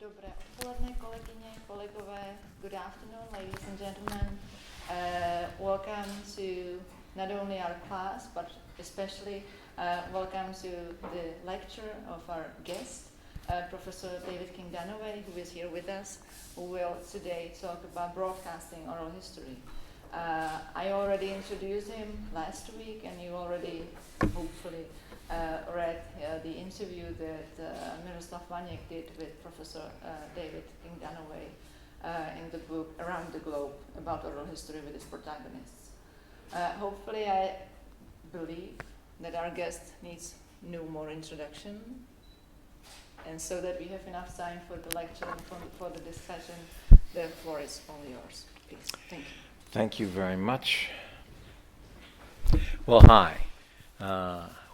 Dobré odpoledne, kolegyně, kolegové. Good afternoon, ladies and gentlemen. Welcome to not only our class, but especially welcome to the lecture of our guest, Professor David King Dunaway, who is here with us, who will today talk about broadcasting oral history. I already introduced him last week, and you already, hopefully, read the interview that Miroslav Vaněk did with Professor David King Dunaway in the book Around the Globe about oral history with its protagonists. Hopefully, I believe that our guest needs no more introduction, and so that we have enough time for the lecture and for the discussion, the floor is all yours. Please, thank you. Thank you very much. Well, hi.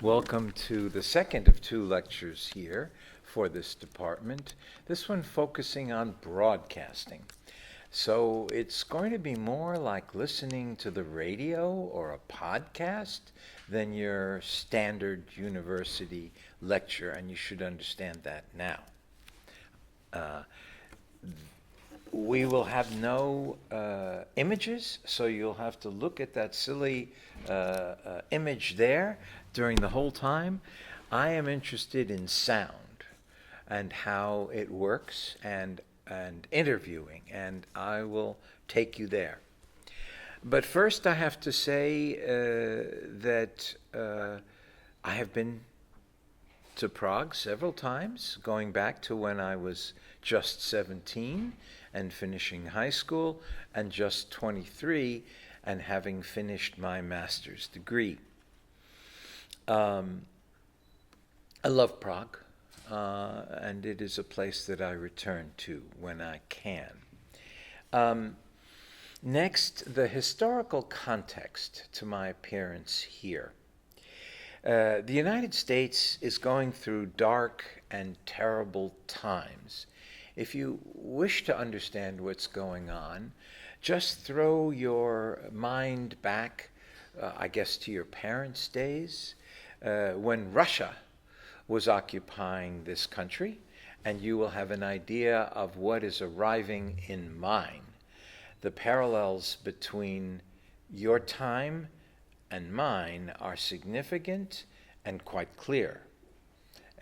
Welcome to the second of two lectures here for this department, this one focusing on broadcasting. So it's going to be more like listening to the radio or a podcast than your standard university lecture, and you should understand that now. We will have no images, so you'll have to look at that silly image there during the whole time. I am interested in sound and how it works and interviewing, and I will take you there. But first I have to say that I have been to Prague several times, going back to when I was just 17 and finishing high school, and just 23 and having finished my master's degree. I love Prague, and it is a place that I return to when I can. Next, the historical context to my appearance here. The United States is going through dark and terrible times. If you wish to understand what's going on, just throw your mind back, I guess, to your parents' days, when Russia was occupying this country, and you will have an idea of what is arriving in mine. The parallels between your time and mine are significant and quite clear.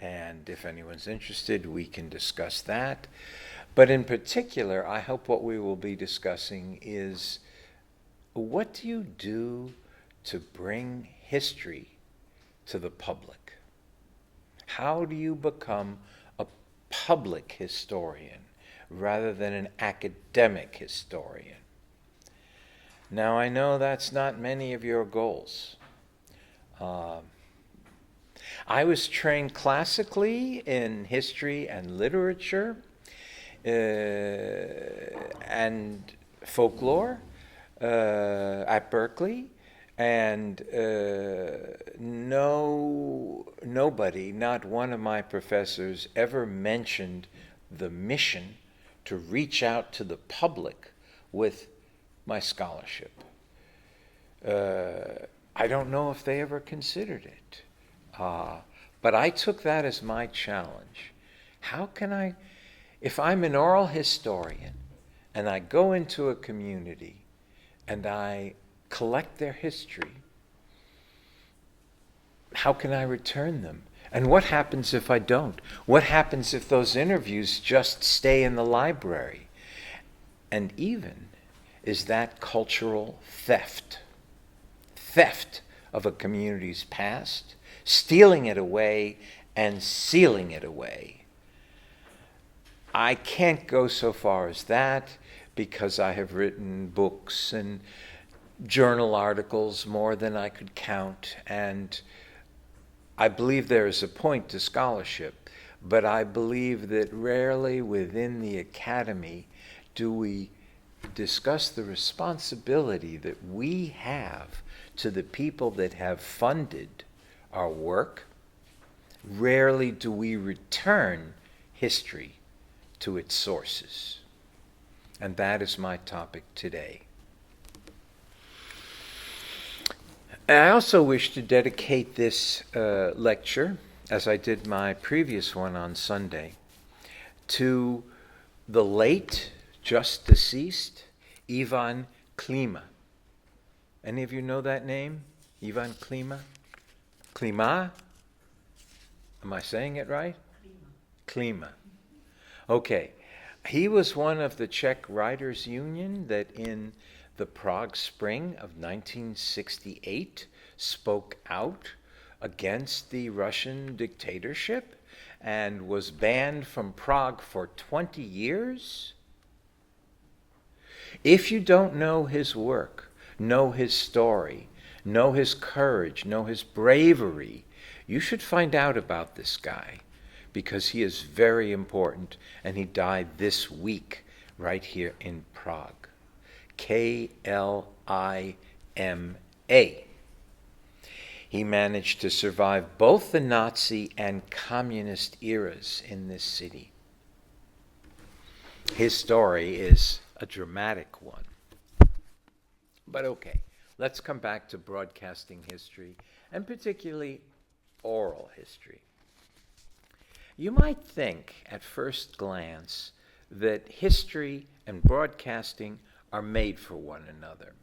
And if anyone's interested, we can discuss that. But in particular, I hope what we will be discussing is, what do you do to bring history to the public? How do you become a public historian rather than an academic historian? Now, I know that's not many of your goals. I was trained classically in history and literature and folklore at Berkeley, and nobody, not one of my professors, ever mentioned the mission to reach out to the public with my scholarship. I don't know if they ever considered it. But I took that as my challenge. How can I, if I'm an oral historian and I go into a community and I collect their history, how can I return them? And what happens if I don't? What happens if those interviews just stay in the library? And even, is that cultural theft? Theft of a community's past? Stealing it away and sealing it away. I can't go so far as that because I have written books and journal articles more than I could count, and I believe there is a point to scholarship, but I believe that rarely within the academy do we discuss the responsibility that we have to the people that have funded our work. Rarely do we return history to its sources. And that is my topic today. I also wish to dedicate this lecture, as I did my previous one on Sunday, to the late, just deceased, Ivan Klima. Any of you know that name? Ivan Klima? Klima? Am I saying it right? Klima. Okay. He was one of the Czech Writers' Union that in the Prague Spring of 1968 spoke out against the Russian dictatorship and was banned from Prague for 20 years. If you don't know his work, know his story, know his courage, know his bravery, you should find out about this guy, because he is very important, and he died this week right here in Prague. Klima. He managed to survive both the Nazi and communist eras in this city. His story is a dramatic one. But okay, let's come back to broadcasting history, and particularly oral history. You might think at first glance that history and broadcasting are made for one another.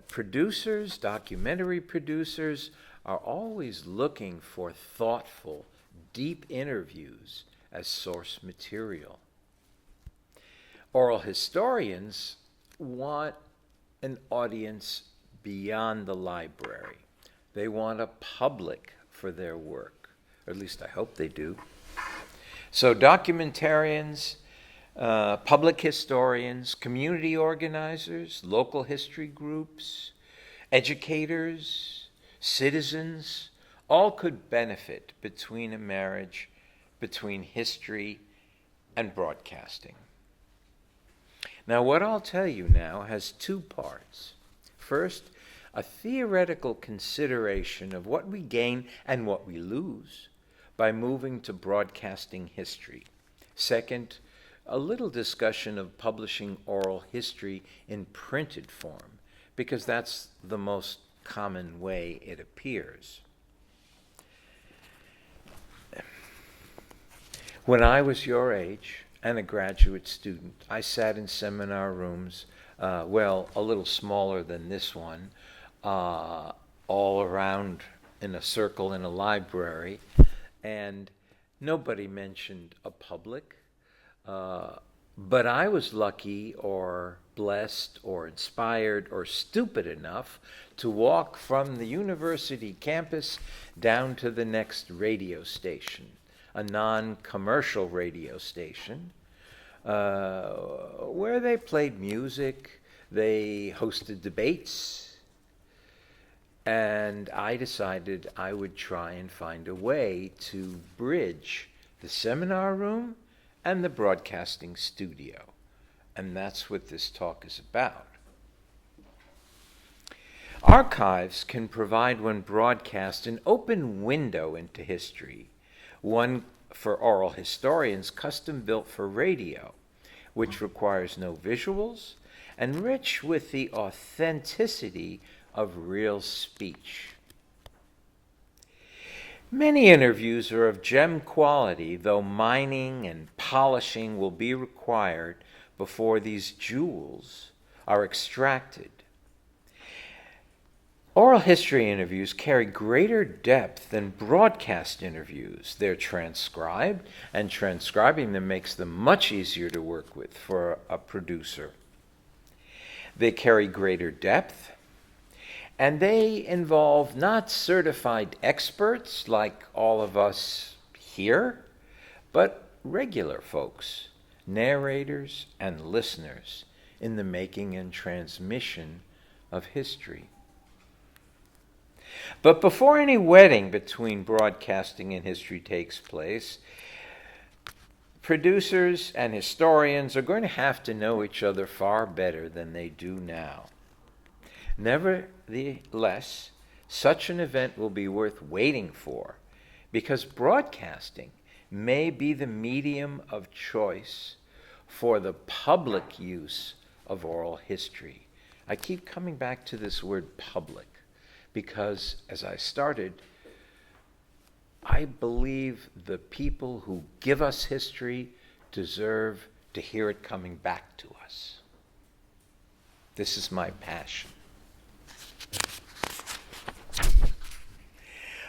Producers, documentary producers, are always looking for thoughtful, deep interviews as source material. Oral historians want an audience beyond the library. They want a public for their work, or at least I hope they do. So documentarians, public historians, community organizers, local history groups, educators, citizens, all could benefit between a marriage between history and broadcasting. Now, what I'll tell you now has two parts. First, a theoretical consideration of what we gain and what we lose by moving to broadcasting history. Second, a little discussion of publishing oral history in printed form, because that's the most common way it appears. When I was your age and a graduate student, I sat in seminar rooms, a little smaller than this one, all around in a circle in a library, and nobody mentioned a public. But I was lucky or blessed or inspired or stupid enough to walk from the university campus down to the next radio station, a non-commercial radio station, where they played music, they hosted debates, and I decided I would try and find a way to bridge the seminar room and the broadcasting studio. And that's what this talk is about. Archives can provide, when broadcast, an open window into history, one for oral historians custom built for radio, which requires no visuals and rich with the authenticity of real speech. Many interviews are of gem quality, though mining and polishing will be required before these jewels are extracted. Oral history interviews carry greater depth than broadcast interviews. They're transcribed, and transcribing them makes them much easier to work with for a producer. They carry greater depth, and they involve not certified experts like all of us here, but regular folks, narrators and listeners in the making and transmission of history. But before any wedding between broadcasting and history takes place, producers and historians are going to have to know each other far better than they do now. Nevertheless, such an event will be worth waiting for, because broadcasting may be the medium of choice for the public use of oral history. I keep coming back to this word public, because as I started, I believe the people who give us history deserve to hear it coming back to us. This is my passion.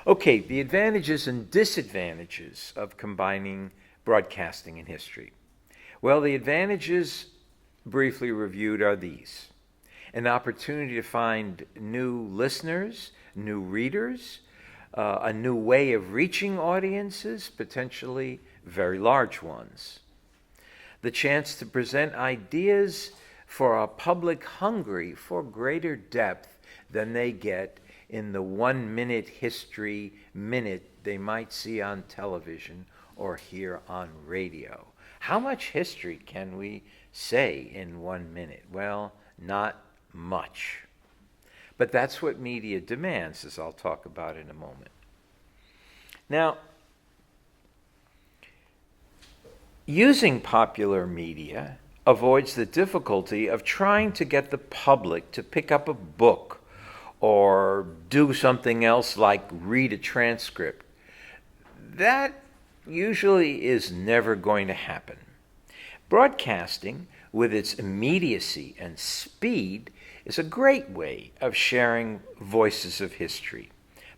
Okay, the advantages and disadvantages of combining broadcasting and history. Well, the advantages, briefly reviewed, are these: an opportunity to find new listeners, new readers, a new way of reaching audiences, potentially very large ones. The chance to present ideas for a public hungry for greater depth than they get in the 1-minute history minute they might see on television or hear on radio. How much history can we say in 1 minute? Well, not much. But that's what media demands, as I'll talk about in a moment. Now, using popular media avoids the difficulty of trying to get the public to pick up a book or do something else like read a transcript. That usually is never going to happen. Broadcasting, with its immediacy and speed, is a great way of sharing voices of history.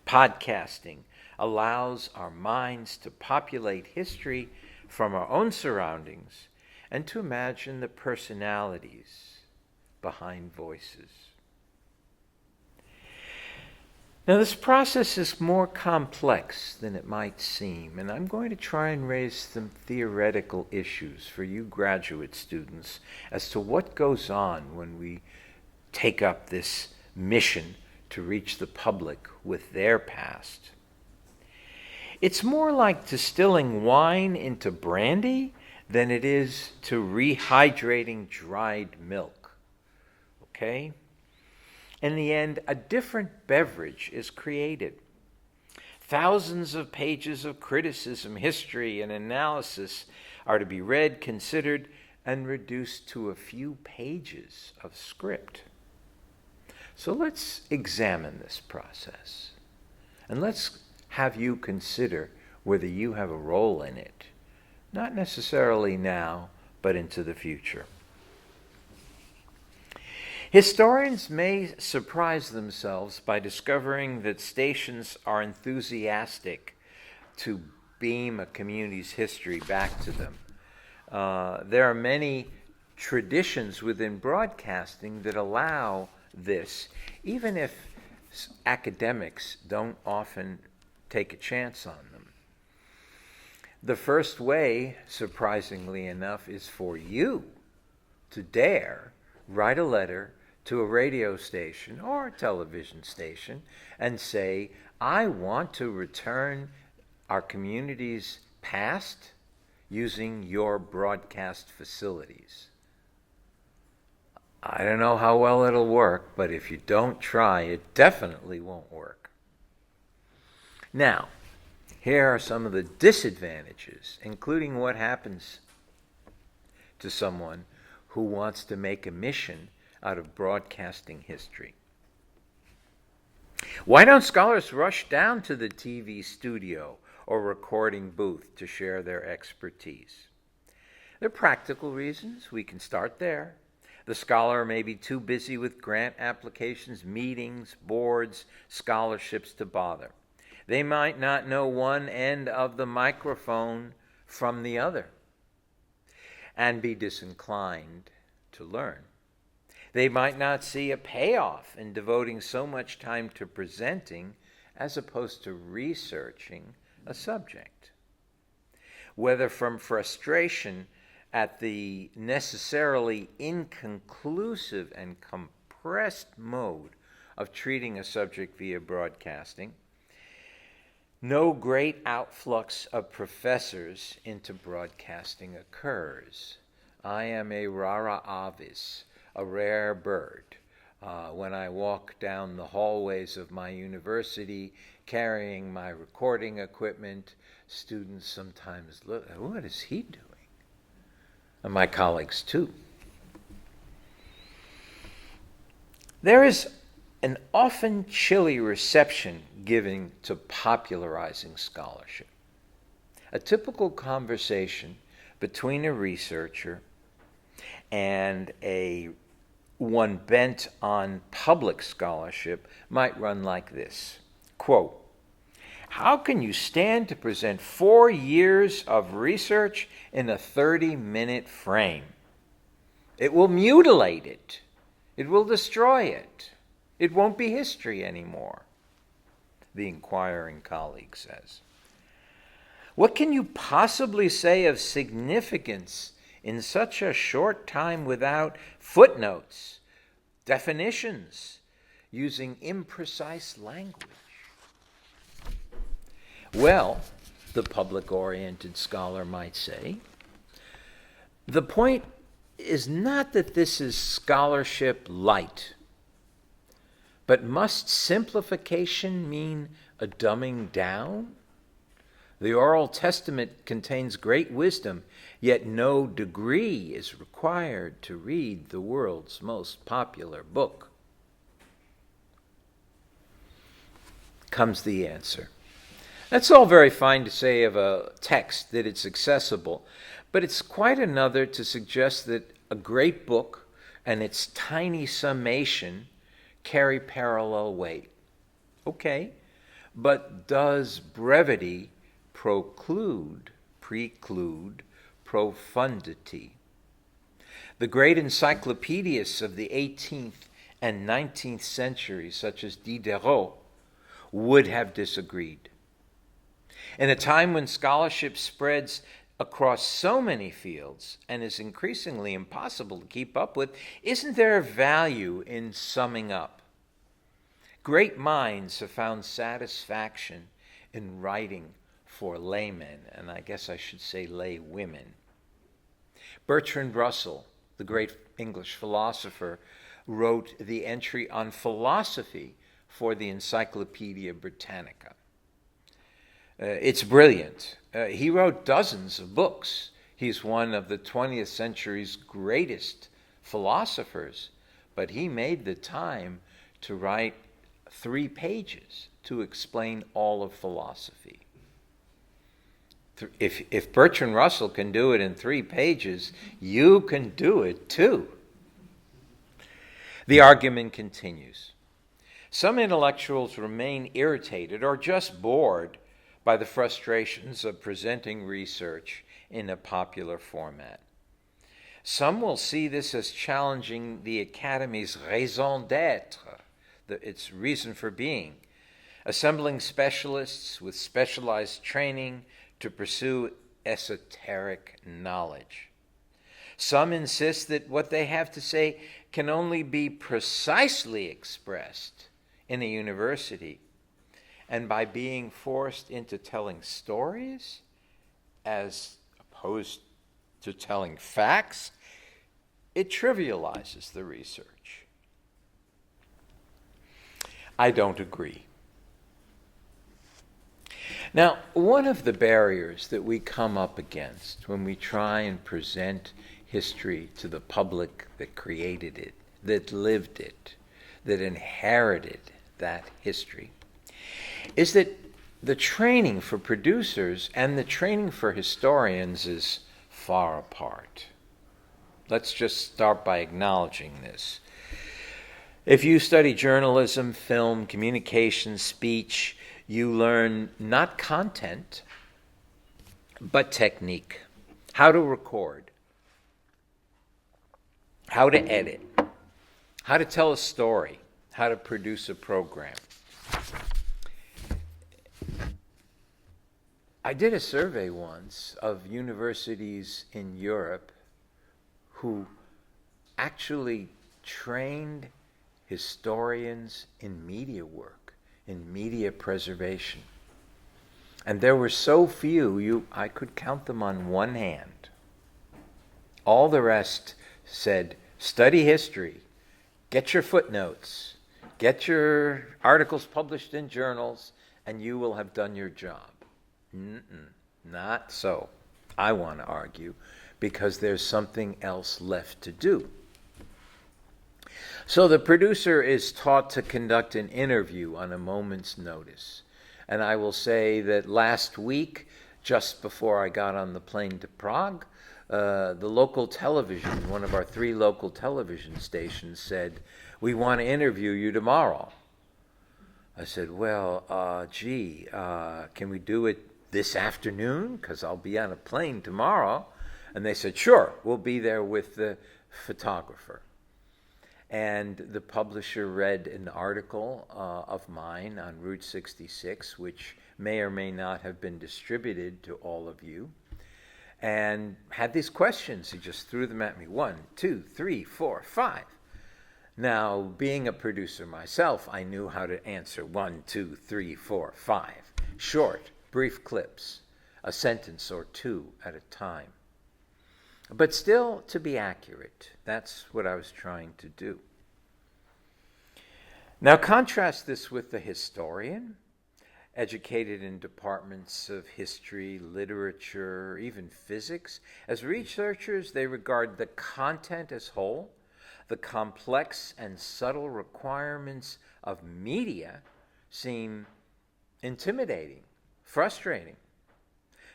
Podcasting allows our minds to populate history from our own surroundings and to imagine the personalities behind voices. Now, this process is more complex than it might seem, and I'm going to try and raise some theoretical issues for you graduate students as to what goes on when we take up this mission to reach the public with their past. It's more like distilling wine into brandy than it is to rehydrating dried milk. Okay? In the end, a different beverage is created. Thousands of pages of criticism, history, and analysis are to be read, considered, and reduced to a few pages of script. So let's examine this process, and let's have you consider whether you have a role in it, not necessarily now, but into the future. Historians may surprise themselves by discovering that stations are enthusiastic to beam a community's history back to them. There are many traditions within broadcasting that allow this, even if academics don't often take a chance on them. The first way, surprisingly enough, is for you to dare write a letter to a radio station or a television station and say, I want to return our community's past using your broadcast facilities. I don't know how well it'll work, but if you don't try, it definitely won't work. Now, here are some of the disadvantages, including what happens to someone who wants to make a mission out of broadcasting history. Why don't scholars rush down to the TV studio or recording booth to share their expertise? There are practical reasons. We can start there. The scholar may be too busy with grant applications, meetings, boards, scholarships to bother. They might not know one end of the microphone from the other and be disinclined to learn. They might not see a payoff in devoting so much time to presenting as opposed to researching a subject. Whether from frustration at the necessarily inconclusive and compressed mode of treating a subject via broadcasting, no great outflux of professors into broadcasting occurs. I am a rara avis, a rare bird. When I walk down the hallways of my university carrying my recording equipment, students sometimes look, what is he doing? And my colleagues too. There is an often chilly reception given to popularizing scholarship. A typical conversation between a researcher and one bent on public scholarship might run like this. Quote, "How can you stand to present 4 years of research in a 30-minute frame? It will mutilate it. It will destroy it. It won't be history anymore," the inquiring colleague says. "What can you possibly say of significance in such a short time without footnotes, definitions, using imprecise language?" Well, the public-oriented scholar might say, the point is not that this is scholarship light, but must simplification mean a dumbing down? The Oral Testament contains great wisdom, yet no degree is required to read the world's most popular book. Comes the answer. That's all very fine to say of a text that it's accessible, but it's quite another to suggest that a great book and its tiny summation carry parallel weight. Okay, but does brevity preclude profundity? The great encyclopedists of the 18th and 19th centuries, such as Diderot, would have disagreed. In a time when scholarship spreads across so many fields and is increasingly impossible to keep up with, isn't there value in summing up? Great minds have found satisfaction in writing for laymen, and I guess I should say lay women. Bertrand Russell, the great English philosopher, wrote the entry on philosophy for the Encyclopedia Britannica. It's brilliant. He wrote dozens of books. He's one of the 20th century's greatest philosophers, but he made the time to write 3 pages to explain all of philosophy. If Bertrand Russell can do it in 3 pages, you can do it too. The argument continues. Some intellectuals remain irritated or just bored by the frustrations of presenting research in a popular format. Some will see this as challenging the Academy's raison d'être, its reason for being, assembling specialists with specialized training to pursue esoteric knowledge. Some insist that what they have to say can only be precisely expressed in a university, and by being forced into telling stories as opposed to telling facts, it trivializes the research. I don't agree. Now, one of the barriers that we come up against when we try and present history to the public that created it, that lived it, that inherited that history, is that the training for producers and the training for historians is far apart. Let's just start by acknowledging this. If you study journalism, film, communication, speech, you learn not content, but technique. How to record, how to edit, how to tell a story, how to produce a program. I did a survey once of universities in Europe who actually trained historians in media work, in media preservation. And there were so few, I could count them on one hand. All the rest said, study history, get your footnotes, get your articles published in journals, and you will have done your job. Not so, I want to argue, because there's something else left to do. So the producer is taught to conduct an interview on a moment's notice. And I will say that last week, just before I got on the plane to Prague, the local television, one of our 3 local television stations said, "We want to interview you tomorrow." I said, "Well, can we do it this afternoon? Because I'll be on a plane tomorrow." And they said, "Sure, we'll be there with the photographer." And the publisher read an article of mine on Route 66, which may or may not have been distributed to all of you, and had these questions. He just threw them at me. 1, 2, 3, 4, 5. Now, being a producer myself, I knew how to answer 1, 2, 3, 4, 5. Short, brief clips, a sentence or 2 at a time. But still to be accurate. That's what I was trying to do. Now contrast this with the historian, educated in departments of history, literature, even physics. As researchers, they regard the content as whole. The complex and subtle requirements of media seem intimidating, frustrating.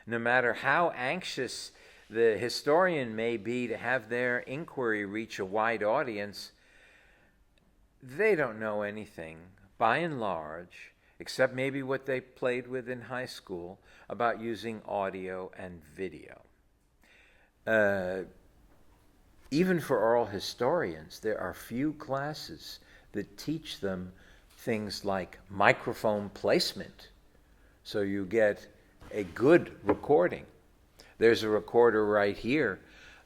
No matter how anxious the historian may be to have their inquiry reach a wide audience, they don't know anything, by and large, except maybe what they played with in high school about using audio and video. Even for oral historians, there are few classes that teach them things like microphone placement, so you get a good recording. There's a recorder right here,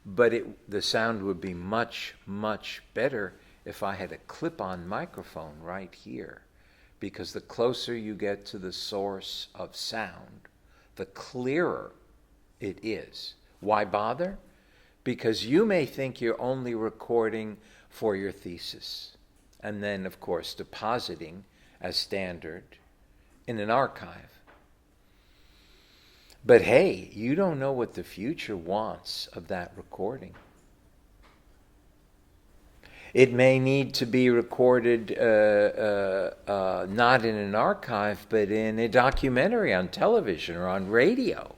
but the sound would be much, much better if I had a clip-on microphone right here, because the closer you get to the source of sound, the clearer it is. Why bother? Because you may think you're only recording for your thesis, and then, of course, depositing as standard in an archive. But hey, you don't know what the future wants of that recording. It may need to be recorded not in an archive, but in a documentary on television or on radio.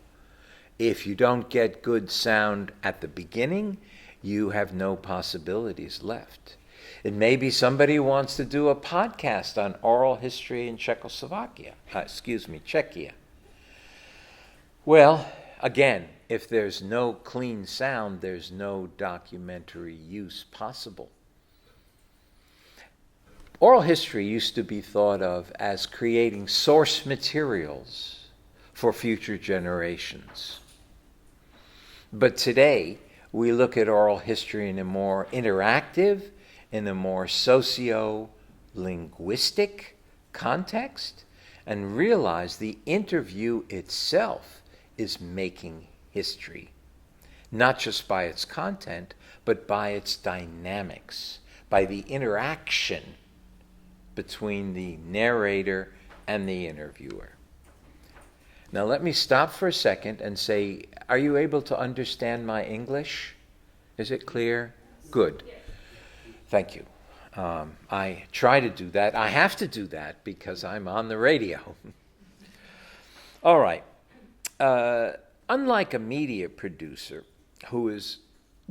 If you don't get good sound at the beginning, you have no possibilities left. It may be somebody who wants to do a podcast on oral history in Czechia. Well, again, if there's no clean sound, there's no documentary use possible. Oral history used to be thought of as creating source materials for future generations. But today, we look at oral history in a more interactive, in a more socio-linguistic context, and realize the interview itself is making history, not just by its content, but by its dynamics, by the interaction between the narrator and the interviewer. Now let me stop for a second and say, are you able to understand my English? Is it clear? Good. Thank you. I try to do that. I have to do that because I'm on the radio. All right. Unlike a media producer who is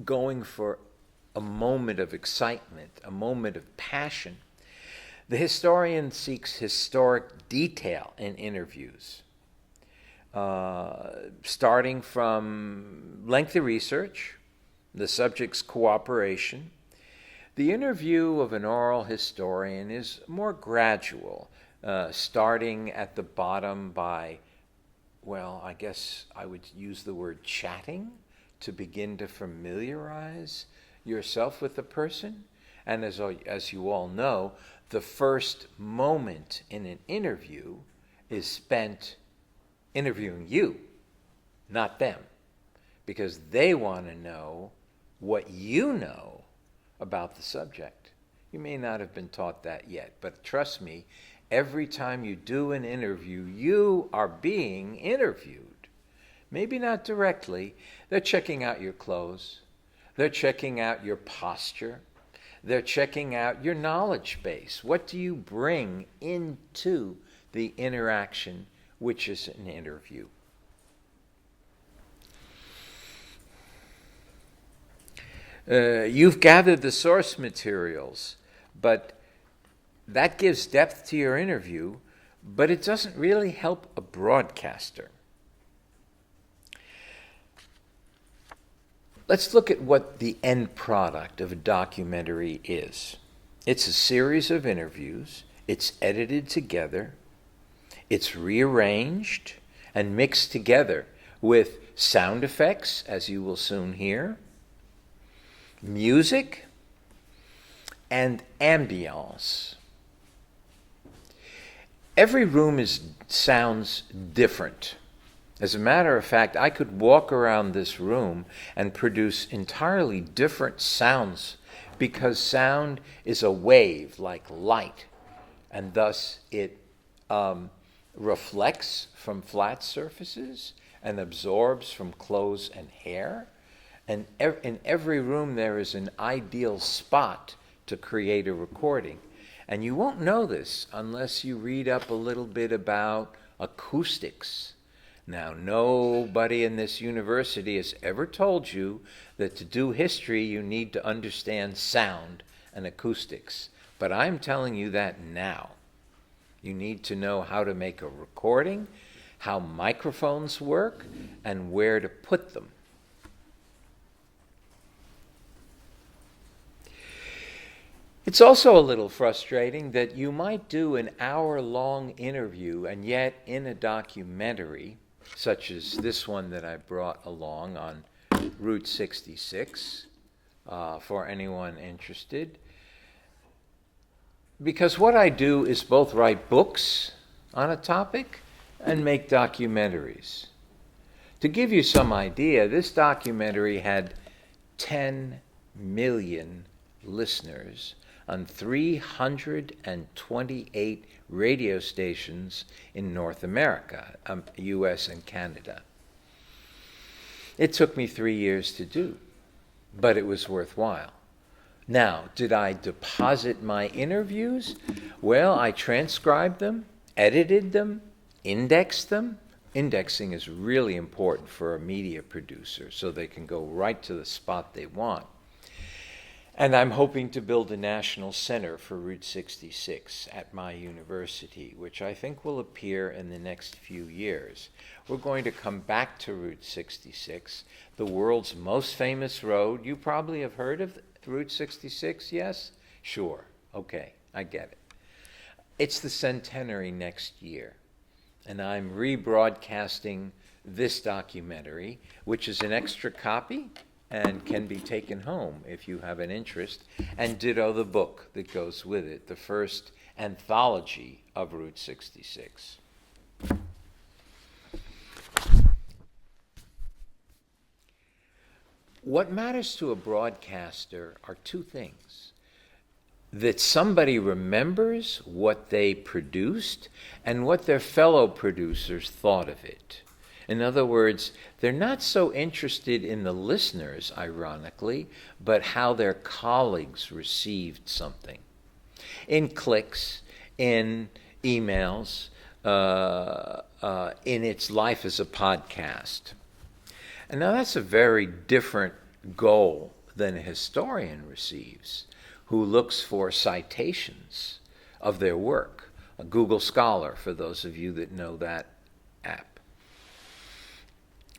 going for a moment of excitement, a moment of passion, the historian seeks historic detail in interviews, starting from lengthy research, the subject's cooperation. The interview of an oral historian is more gradual, starting at the bottom by, well, I guess I would use the word chatting to begin to familiarize yourself with the person. And as you all know, the first moment in an interview is spent interviewing you, not them, because they want to know what you know about the subject. You may not have been taught that yet, but trust me, every time you do an interview, you are being interviewed. Maybe not directly. They're checking out your clothes. They're checking out your posture. They're checking out your knowledge base. What do you bring into the interaction, which is an interview? You've gathered the source materials, but that gives depth to your interview, but it doesn't really help a broadcaster. Let's look at what the end product of a documentary is. It's a series of interviews. It's edited together. It's rearranged and mixed together with sound effects, as you will soon hear, music, and ambience. Every room sounds different. As a matter of fact, I could walk around this room and produce entirely different sounds because sound is a wave like light, and thus it reflects from flat surfaces and absorbs from clothes and hair. And in every room there is an ideal spot to create a recording. And you won't know this unless you read up a little bit about acoustics. Now, nobody in this university has ever told you that to do history you need to understand sound and acoustics. But I'm telling you that now. You need to know how to make a recording, how microphones work, and where to put them. It's also a little frustrating that you might do an hour-long interview, and yet in a documentary, such as this one that I brought along on Route 66, for anyone interested, because what I do is both write books on a topic and make documentaries. To give you some idea, this documentary had 10 million listeners on 328 radio stations in North America, US and Canada. It took me 3 years to do, but it was worthwhile. Now, did I deposit my interviews? Well, I transcribed them, edited them, indexed them. Indexing is really important for a media producer so they can go right to the spot they want. And I'm hoping to build a national center for Route 66 at my university, which I think will appear in the next few years. We're going to come back to Route 66, the world's most famous road. You probably have heard of Route 66, yes? Sure. Okay, I get it. It's the centenary next year, and I'm rebroadcasting this documentary, which is an extra copy and can be taken home if you have an interest, and ditto the book that goes with it, the first anthology of Route 66. What matters to a broadcaster are two things: that somebody remembers what they produced and what their fellow producers thought of it. In other words, they're not so interested in the listeners, ironically, but how their colleagues received something. In clicks, in emails, in its life as a podcast. And now that's a very different goal than a historian receives, who looks for citations of their work. A Google Scholar, for those of you that know that app.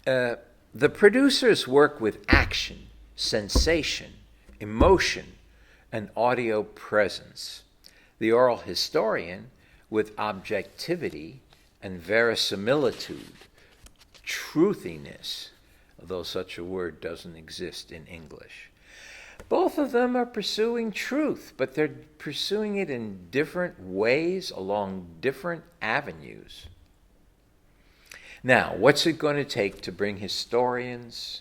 The producers work with action, sensation, emotion, and audio presence. The oral historian with objectivity and verisimilitude, truthiness, although such a word doesn't exist in English. Both of them are pursuing truth, but they're pursuing it in different ways along different avenues. Now, what's it going to take to bring historians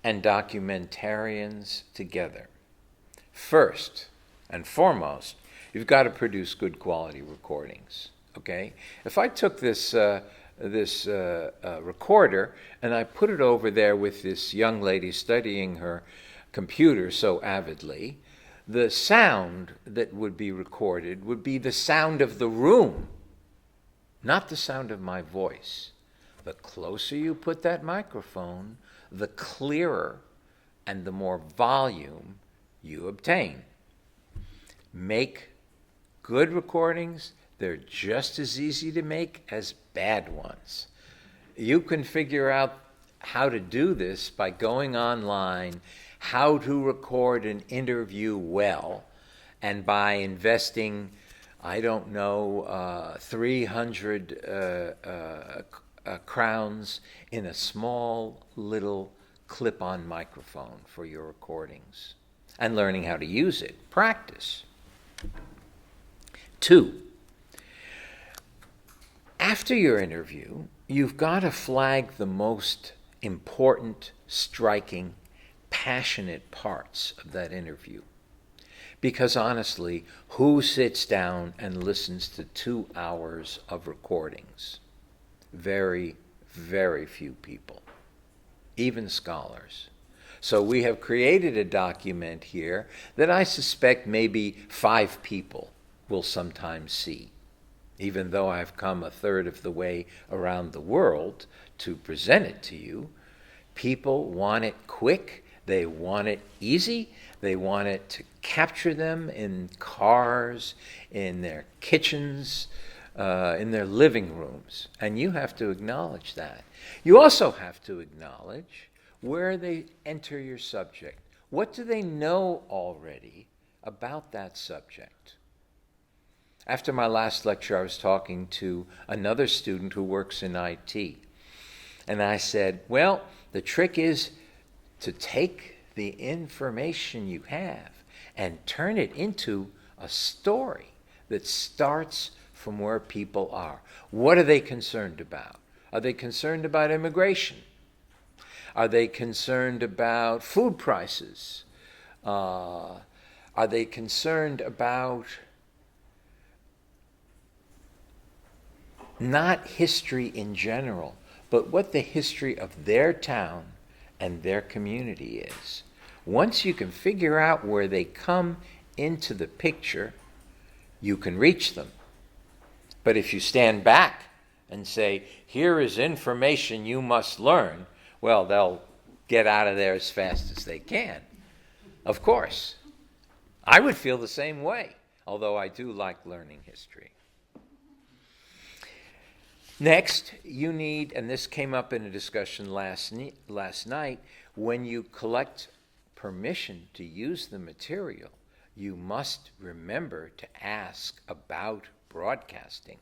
and documentarians together? First and foremost, you've got to produce good quality recordings. Okay? If I took this recorder and I put it over there with this young lady studying her computer so avidly, the sound that would be recorded would be the sound of the room, not the sound of my voice. The closer you put that microphone, the clearer and the more volume you obtain. Make good recordings. They're just as easy to make as bad ones. You can figure out how to do this by going online, how to record an interview well, and by investing, 300 crowns in a small little clip-on microphone for your recordings, and learning how to use it. Practice. 2, after your interview, you've got to flag the most important, striking, passionate parts of that interview. Because honestly, who sits down and listens to 2 hours of recordings? Very, very few people, even scholars. So we have created a document here that I suspect maybe 5 people will sometimes see. Even though I've come a third of the way around the world to present it to you, people want it quick, they want it easy, they want it to capture them in cars, in their kitchens, in their living rooms. And you have to acknowledge that. You also have to acknowledge where they enter your subject. What do they know already about that subject? After my last lecture, I was talking to another student who works in IT. And I said, well, the trick is to take the information you have and turn it into a story that starts from where people are. What are they concerned about? Are they concerned about immigration? Are they concerned about food prices? Are they concerned about not history in general, but what the history of their town and their community is? Once you can figure out where they come into the picture, you can reach them. But if you stand back and say, here is information you must learn, well, they'll get out of there as fast as they can. Of course. I would feel the same way, although I do like learning history. Next, you need, and this came up in a discussion last night, when you collect permission to use the material, you must remember to ask about broadcasting.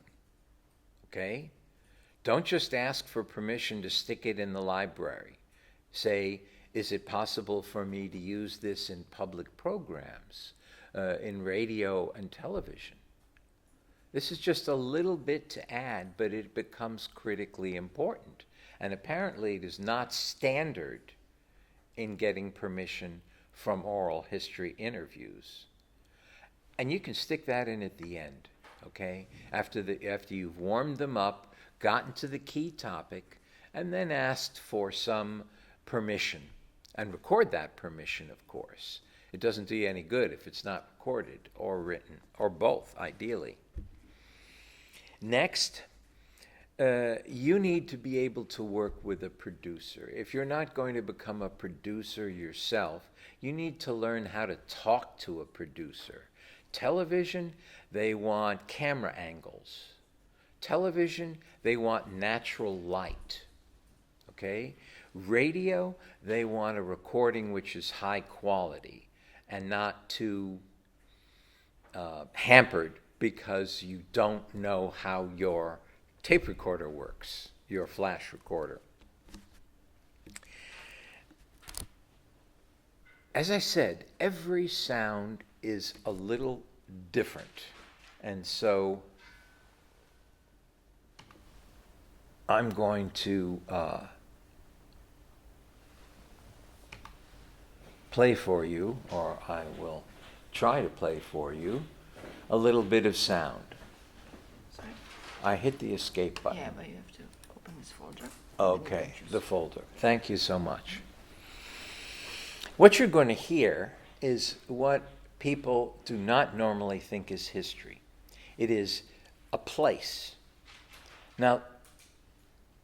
Okay? Don't just ask for permission to stick it in the library. Say, is it possible for me to use this in public programs, in radio and television? This is just a little bit to add, but it becomes critically important. And apparently it is not standard in getting permission from oral history interviews. And you can stick that in at the end, okay? After you've warmed them up, gotten to the key topic, and then asked for some permission. And record that permission, of course. It doesn't do you any good if it's not recorded or written, or both, ideally. Next, you need to be able to work with a producer. If you're not going to become a producer yourself, you need to learn how to talk to a producer. Television, they want camera angles. Television, they want natural light. Okay? Radio, they want a recording which is high quality and not too hampered because you don't know how your tape recorder works, your flash recorder. As I said, every sound is a little different. And so I'm going to play for you, or I will try to play for you, a little bit of sound. Sorry? I hit the escape button. Yeah, but you have to open this folder. Okay, the folder. Thank you so much. What you're going to hear is what people do not normally think is history. It is a place. Now,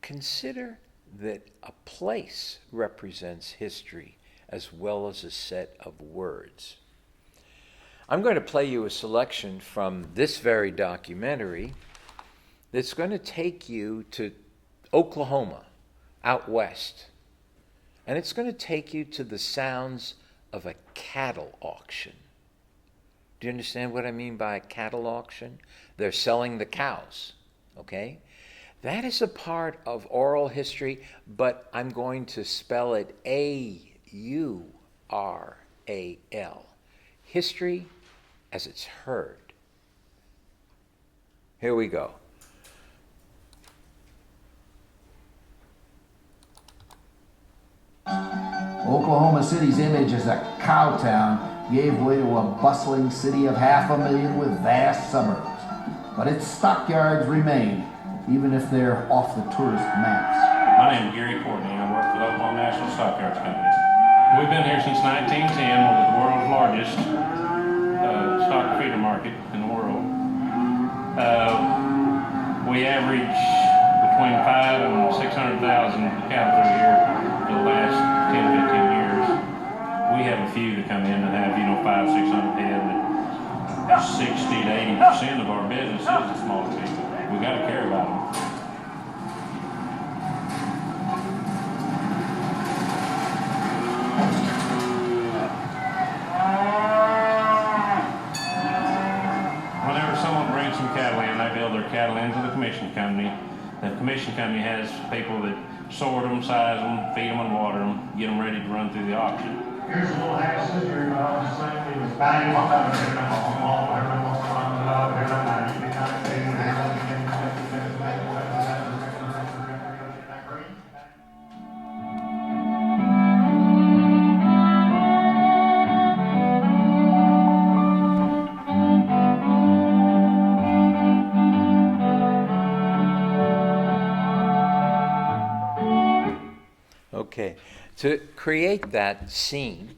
consider that a place represents history as well as a set of words. I'm going to play you a selection from this very documentary that's going to take you to Oklahoma, out west. And it's going to take you to the sounds of a cattle auction. Do you understand what I mean by a cattle auction? They're selling the cows, okay? That is a part of oral history, but I'm going to spell it A-U-R-A-L. History as it's heard. Here we go. Oklahoma City's image as a cow town gave way to a bustling city of 500,000 with vast suburbs. But its stockyards remain, even if they're off the tourist maps. My name is Gary Courtney. I work for the Oklahoma National Stockyards Company. We've been here since 1910. We're the world's largest stock feeder market in the world. We average between 500,000 and 600,000 cattle through here for the last 10, 15 years. We have a few that come in that have, 500, 600 head, but 60 to 80% of our business is the smaller people. We got to care about them. Whenever someone brings some cattle in, they build their cattle into the commission company. The commission company has people that sort them, size them, feed them and water them, get them ready to run through the auction. Here's a little half sister, we was banging on Okay, to create that scene,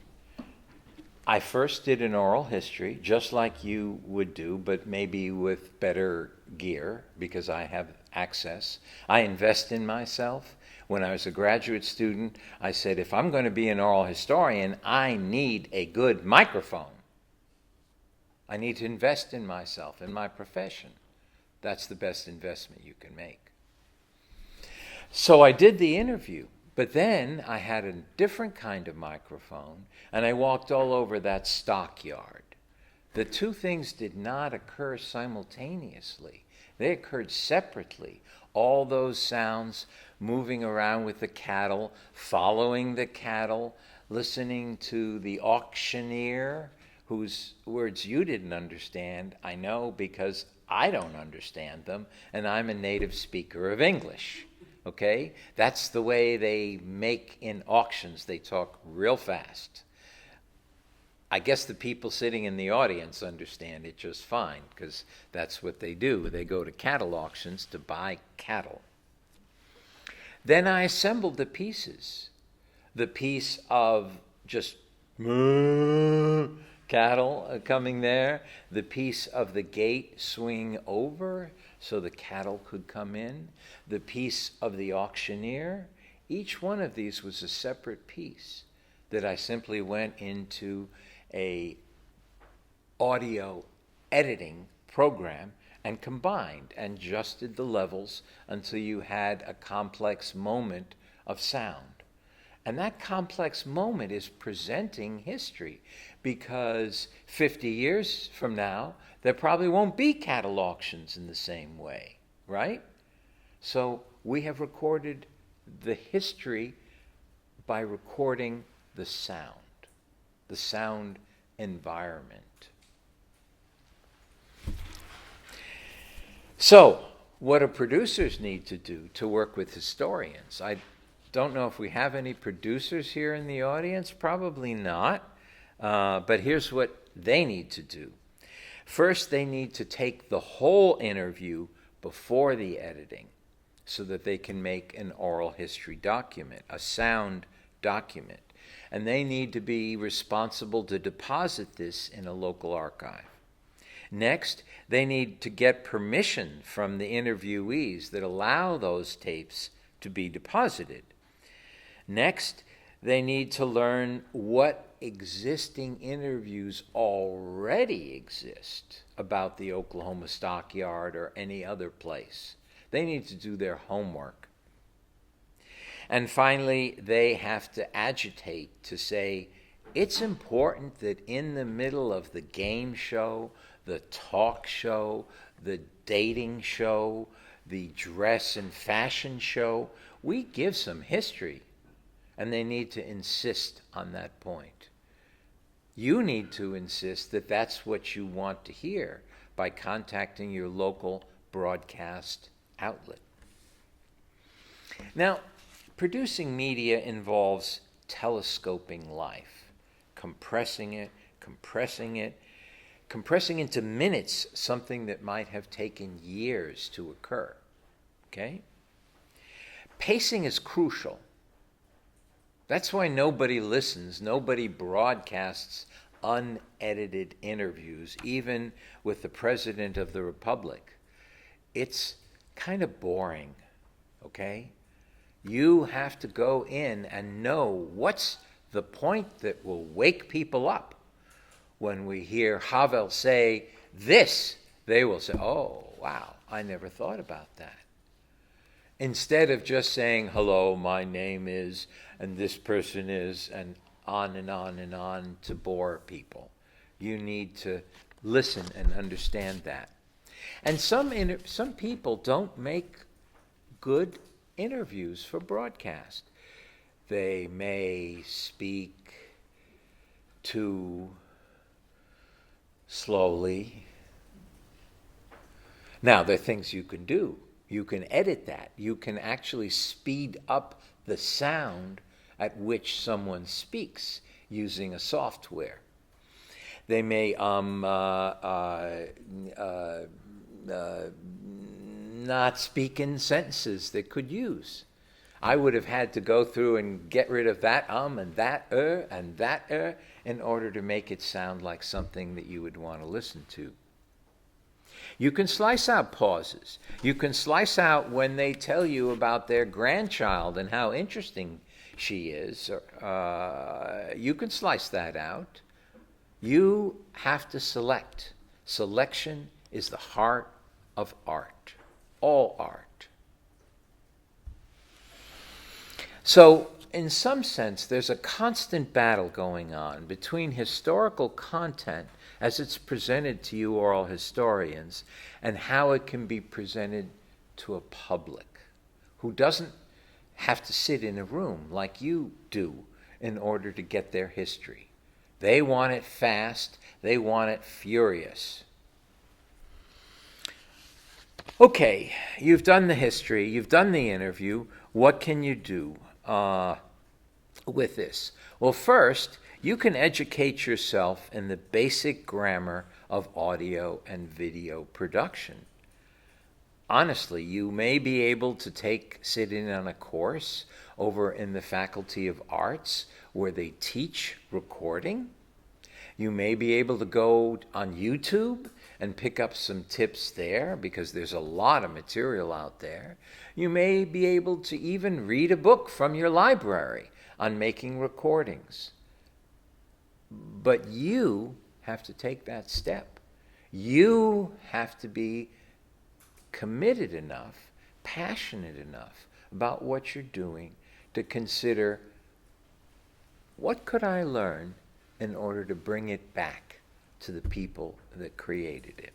I first did an oral history, just like you would do, but maybe with better gear, because I have access. I invest in myself. When I was a graduate student, I said, if I'm going to be an oral historian, I need a good microphone. I need to invest in myself, in my profession. That's the best investment you can make. So I did the interview. But then I had a different kind of microphone, and I walked all over that stockyard. The two things did not occur simultaneously. They occurred separately. All those sounds moving around with the cattle, following the cattle, listening to the auctioneer, whose words you didn't understand, I know because I don't understand them, and I'm a native speaker of English. Okay? That's the way they make in auctions. They talk real fast. I guess the people sitting in the audience understand it just fine, because that's what they do. They go to cattle auctions to buy cattle. Then I assembled the pieces. The piece of just cattle coming there, the piece of the gate swinging over so the cattle could come in, the piece of the auctioneer. Each one of these was a separate piece that I simply went into a audio editing program and combined and adjusted the levels until you had a complex moment of sound. And that complex moment is presenting history, because 50 years from now, there probably won't be cattle auctions in the same way, right? So we have recorded the history by recording the sound environment. So, what do producers need to do to work with historians? I don't know if we have any producers here in the audience, probably not, but here's what they need to do. First, they need to take the whole interview before the editing so that they can make an oral history document, a sound document. And they need to be responsible to deposit this in a local archive. Next, they need to get permission from the interviewees that allow those tapes to be deposited. Next, They need to learn what existing interviews already exist about the Oklahoma stockyard or any other place. They need to do their homework. And finally, they have to agitate to say, it's important that in the middle of the game show, the talk show, the dating show, the dress and fashion show, we give some history. And they need to insist on that point. You need to insist that that's what you want to hear by contacting your local broadcast outlet. Now, producing media involves telescoping life, compressing into minutes something that might have taken years to occur. Okay? Pacing is crucial. That's why nobody listens, nobody broadcasts unedited interviews, even with the President of the Republic. It's kind of boring, okay? You have to go in and know what's the point that will wake people up. When we hear Havel say this, they will say, oh, wow, I never thought about that. Instead of just saying, hello, my name is, and this person is, and on and on and on to bore people. You need to listen and understand that. And some people don't make good interviews for broadcast. They may speak too slowly. Now, there are things you can do. You can edit that. You can actually speed up the sound at which someone speaks using a software. They may not speak in sentences they could use. I would have had to go through and get rid of that and that and that in order to make it sound like something that you would want to listen to. You can slice out pauses. You can slice out when they tell you about their grandchild and how interesting she is. You can slice that out. You have to select. Selection is the heart of art, all art. So, in some sense, there's a constant battle going on between historical content as it's presented to you oral historians and how it can be presented to a public who doesn't have to sit in a room like you do in order to get their history. They want it fast. They want it furious. Okay, you've done the history. You've done the interview. What can you do with this? Well, first, you can educate yourself in the basic grammar of audio and video production. Honestly, you may be able to sit in on a course over in the Faculty of Arts where they teach recording. You may be able to go on YouTube and pick up some tips there because there's a lot of material out there. You may be able to even read a book from your library on making recordings. But you have to take that step. You have to be committed enough, passionate enough about what you're doing to consider, what could I learn in order to bring it back to the people that created it?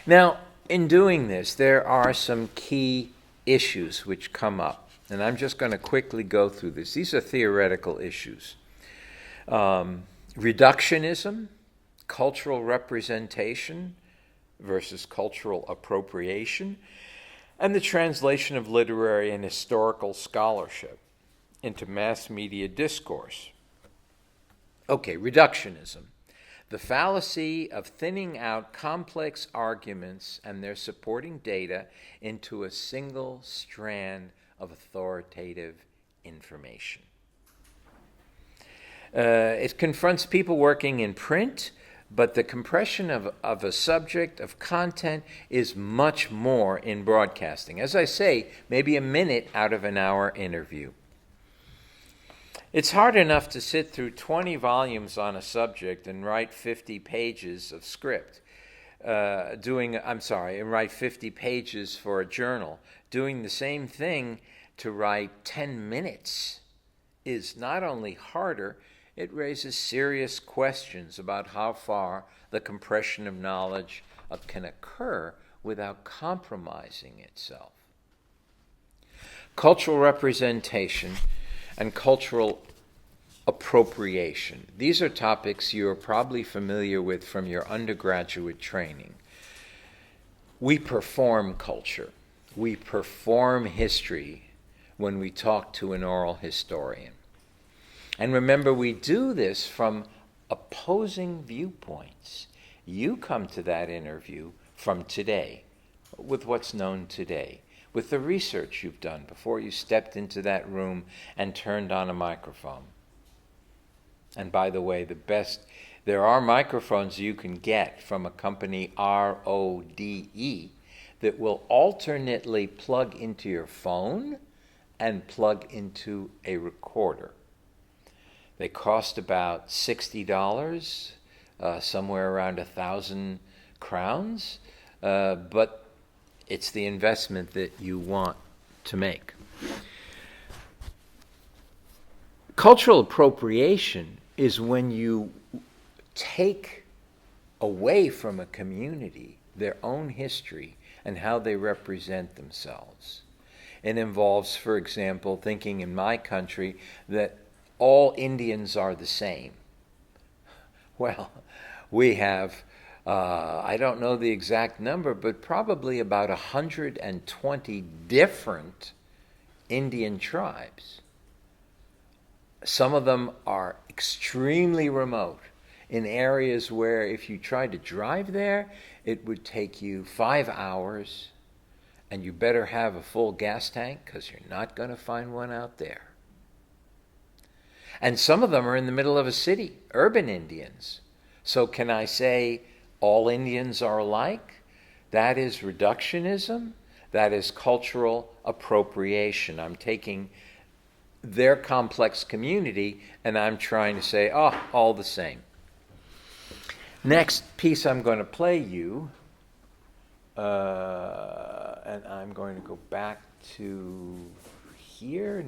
Now, in doing this, there are some key issues which come up, and I'm just going to quickly go through this. These are theoretical issues. Reductionism, cultural representation versus cultural appropriation, and the translation of literary and historical scholarship into mass media discourse. Okay, reductionism. The fallacy of thinning out complex arguments and their supporting data into a single strand of authoritative information. It confronts people working in print, but the compression of a subject, of content, is much more in broadcasting. As I say, maybe a minute out of an hour interview. It's hard enough to sit through 20 volumes on a subject and write 50 pages of script. And write 50 pages for a journal. Doing the same thing to write 10 minutes is not only harder, it raises serious questions about how far the compression of knowledge can occur without compromising itself. Cultural representation and cultural appropriation. These are topics you are probably familiar with from your undergraduate training. We perform culture. We perform history when we talk to an oral historian. And remember, we do this from opposing viewpoints. You come to that interview from today, with what's known today, with the research you've done before you stepped into that room and turned on a microphone. And by the way, there are microphones you can get from a company, RODE, that will alternately plug into your phone and plug into a recorder. They cost about $60, somewhere around 1,000 crowns, but it's the investment that you want to make. Cultural appropriation is when you take away from a community their own history and how they represent themselves. It involves, for example, thinking in my country that all Indians are the same. Well, we have, I don't know the exact number, but probably about 120 different Indian tribes. Some of them are extremely remote, in areas where if you tried to drive there, it would take you 5 hours, and you better have a full gas tank because you're not going to find one out there. And some of them are in the middle of a city, urban Indians. So can I say all Indians are alike? That is reductionism. That is cultural appropriation. I'm taking their complex community and I'm trying to say, all the same. Next piece I'm going to play you, and I'm going to go back to here,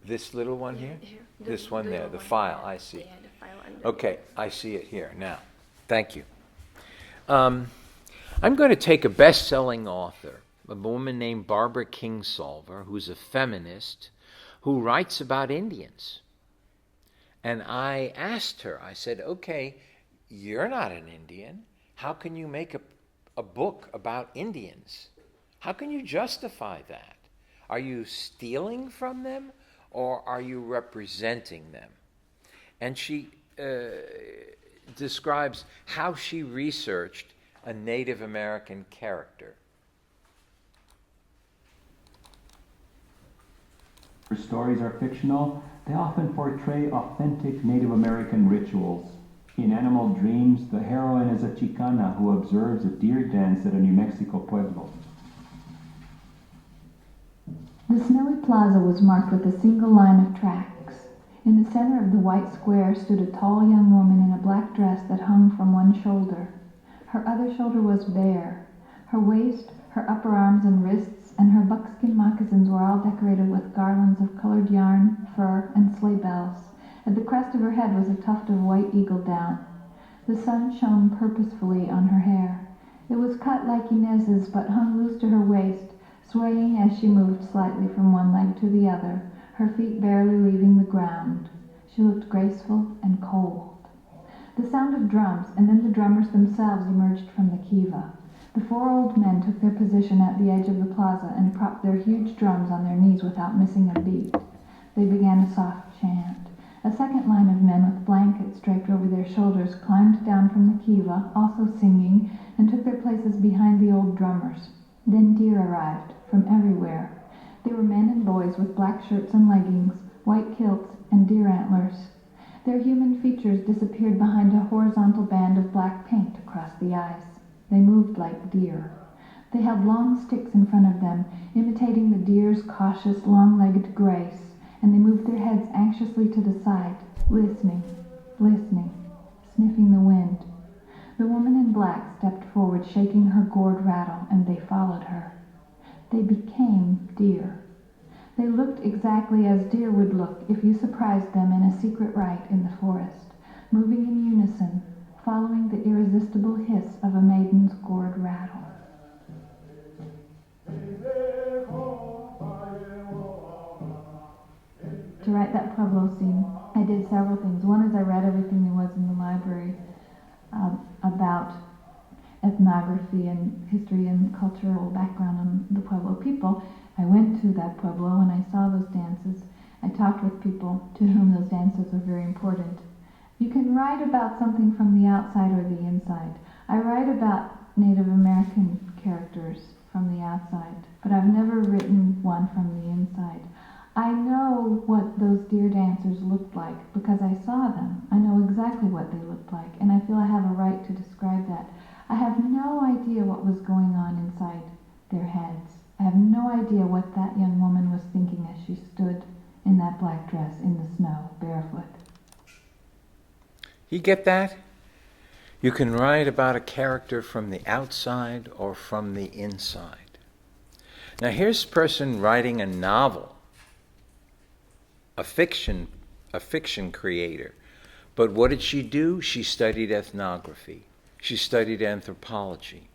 this little one here? This one there, the file, I see. Yeah, the file under. Okay, I see it here now. Thank you. I'm going to take a best-selling author, a woman named Barbara Kingsolver, who's a feminist, who writes about Indians. And I asked her, I said, okay, you're not an Indian. How can you make a book about Indians? How can you justify that? Are you stealing from them or are you representing them? And she describes how she researched a Native American character. Her stories are fictional. They often portray authentic Native American rituals. In Animal Dreams, the heroine is a Chicana who observes a deer dance at a New Mexico pueblo. The snowy plaza was marked with a single line of tracks. In the center of the white square stood a tall young woman in a black dress that hung from one shoulder. Her other shoulder was bare. Her waist, her upper arms and wrists, and her buckskin moccasins were all decorated with garlands of colored yarn, fur, and sleigh bells. At the crest of her head was a tuft of white eagle down. The sun shone purposefully on her hair. It was cut like Inez's, but hung loose to her waist, swaying as she moved slightly from one leg to the other, her feet barely leaving the ground. She looked graceful and cold. The sound of drums, and then the drummers themselves emerged from the kiva. The four old men took their position at the edge of the plaza and propped their huge drums on their knees without missing a beat. They began a soft chant. A second line of men with blankets draped over their shoulders climbed down from the kiva, also singing, and took their places behind the old drummers. Then deer arrived, from everywhere. They were men and boys with black shirts and leggings, white kilts, and deer antlers. Their human features disappeared behind a horizontal band of black paint across the eyes. They moved like deer. They held long sticks in front of them, imitating the deer's cautious, long-legged grace, and they moved their heads anxiously to the side, listening, sniffing the wind. The woman in black stepped forward, shaking her gourd rattle, and they followed her. They became deer. They looked exactly as deer would look if you surprised them in a secret rite in the forest, moving in unison, following the irresistible hiss of a maiden's gourd rattle. To write that Pueblo scene, I did several things. One is I read everything there was in the library about ethnography and history and cultural background on the Pueblo people. I went to that Pueblo and I saw those dances. I talked with people to whom those dances are very important. You can write about something from the outside or the inside. I write about Native American characters from the outside, but I've never written one from the inside. I know what those deer dancers looked like because I saw them. I know exactly what they looked like, and I feel I have a right to describe that. I have no idea what was going on inside their heads. I have no idea what that young woman was thinking as she stood in that black dress in the snow, barefoot. You get that? You can write about a character from the outside or from the inside. Now here's a person writing a novel, a fiction creator. But what did she do? She studied ethnography. She studied anthropology.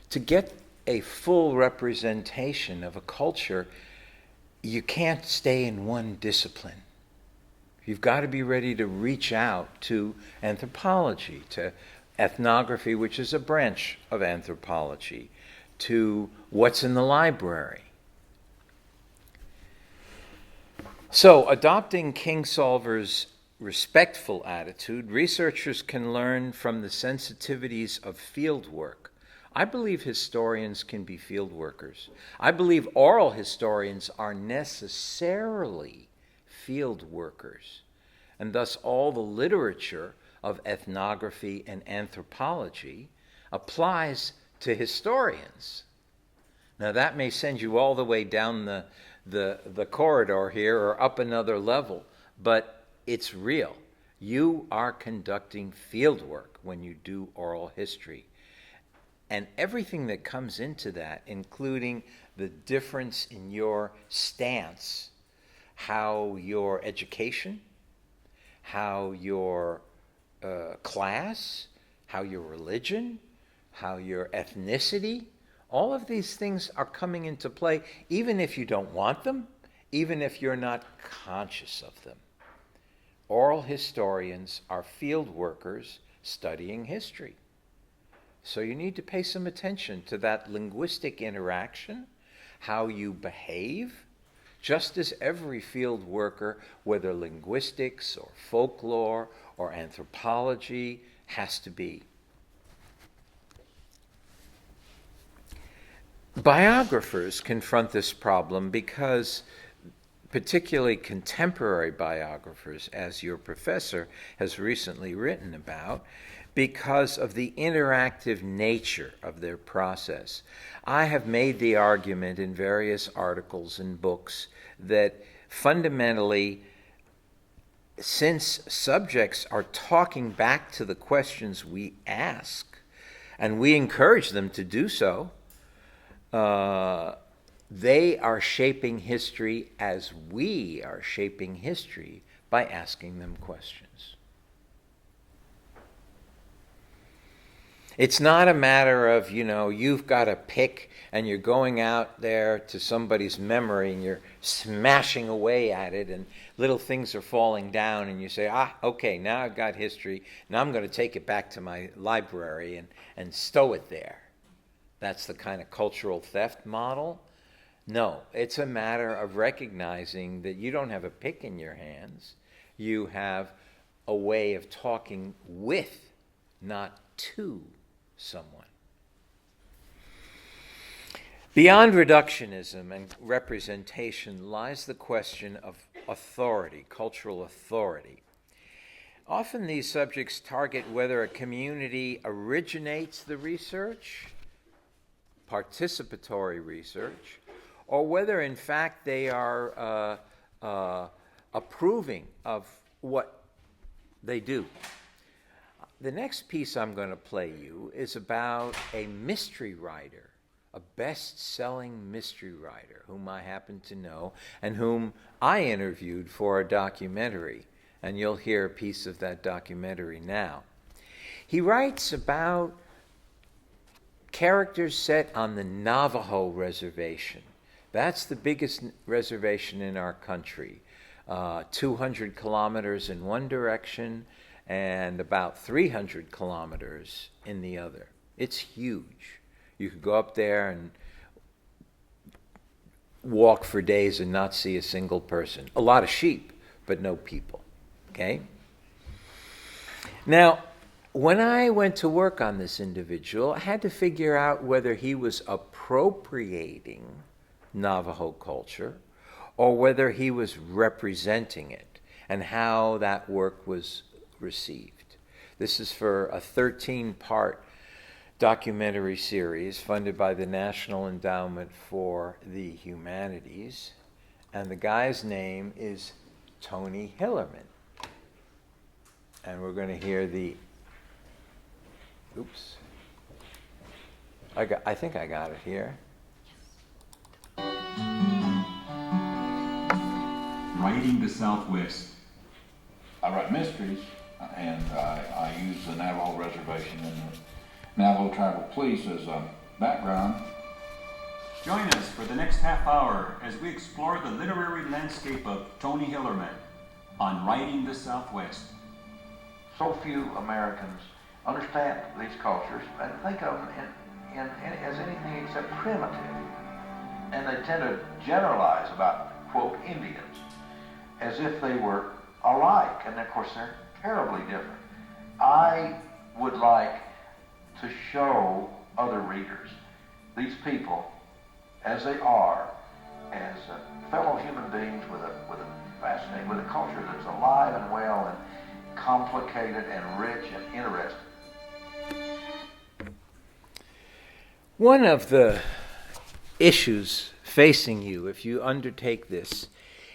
To get a full representation of a culture, you can't stay in one discipline. You've got to be ready to reach out to anthropology, to ethnography, which is a branch of anthropology, to what's in the library. So, adopting Kingsolver's respectful attitude, researchers can learn from the sensitivities of field work. I believe historians can be field workers. I believe oral historians are necessarily field workers, and thus all the literature of ethnography and anthropology applies to historians. Now that may send you all the way down the corridor here or up another level, but it's real. You are conducting field work when you do oral history. And everything that comes into that, including the difference in your stance, how your education, how your class, how your religion, how your ethnicity, all of these things are coming into play, even if you don't want them, even if you're not conscious of them. Oral historians are field workers studying history. So you need to pay some attention to that linguistic interaction, how you behave, just as every field worker, whether linguistics or folklore or anthropology, has to be. Biographers confront this problem because, particularly contemporary biographers, as your professor has recently written about, because of the interactive nature of their process. I have made the argument in various articles and books that fundamentally, since subjects are talking back to the questions we ask, and we encourage them to do so, they are shaping history as we are shaping history by asking them questions. It's not a matter of, you've got a pick and you're going out there to somebody's memory and you're smashing away at it and little things are falling down and you say, okay, now I've got history. Now I'm going to take it back to my library and stow it there. That's the kind of cultural theft model. No, it's a matter of recognizing that you don't have a pick in your hands. You have a way of talking with, not to, someone. Beyond reductionism and representation lies the question of authority, cultural authority. Often these subjects target whether a community originates the research participatory research, or whether in fact they are approving of what they do. The next piece I'm going to play you is about a mystery writer, a best-selling mystery writer whom I happen to know and whom I interviewed for a documentary, and you'll hear a piece of that documentary now. He writes about characters set on the Navajo reservation. That's the biggest reservation in our country. 200 kilometers in one direction and about 300 kilometers in the other. It's huge. You could go up there and walk for days and not see a single person. A lot of sheep, but no people. Okay? Now, when I went to work on this individual, I had to figure out whether he was appropriating Navajo culture or whether he was representing it and how that work was received. This is for a 13-part documentary series funded by the National Endowment for the Humanities, and the guy's name is Tony Hillerman. And we're going to hear the I think I got it here. Writing the Southwest. I write mysteries, and I use the Navajo reservation and the Navajo Tribal Police as a background. Join us for the next half hour as we explore the literary landscape of Tony Hillerman on Writing the Southwest. So few Americans understand these cultures and think of them as anything except primitive. And they tend to generalize about, quote, Indians as if they were alike, and of course they're terribly different. I would like to show other readers these people as they are, as fellow human beings with a culture that's alive and well and complicated and rich and interesting. One of the issues facing you if you undertake this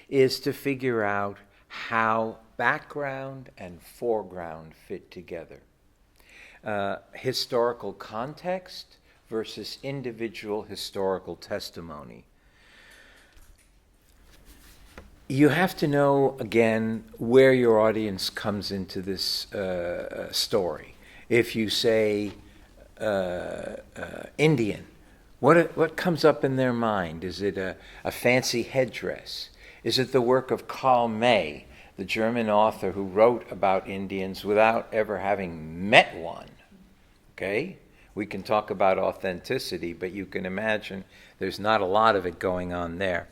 is to figure out how background and foreground fit together. Historical context versus individual historical testimony. You have to know, again, where your audience comes into this story. If you say Indian, what comes up in their mind? Is it a fancy headdress? Is it the work of Karl May, the German author who wrote about Indians without ever having met one? Okay? We can talk about authenticity, but you can imagine there's not a lot of it going on there.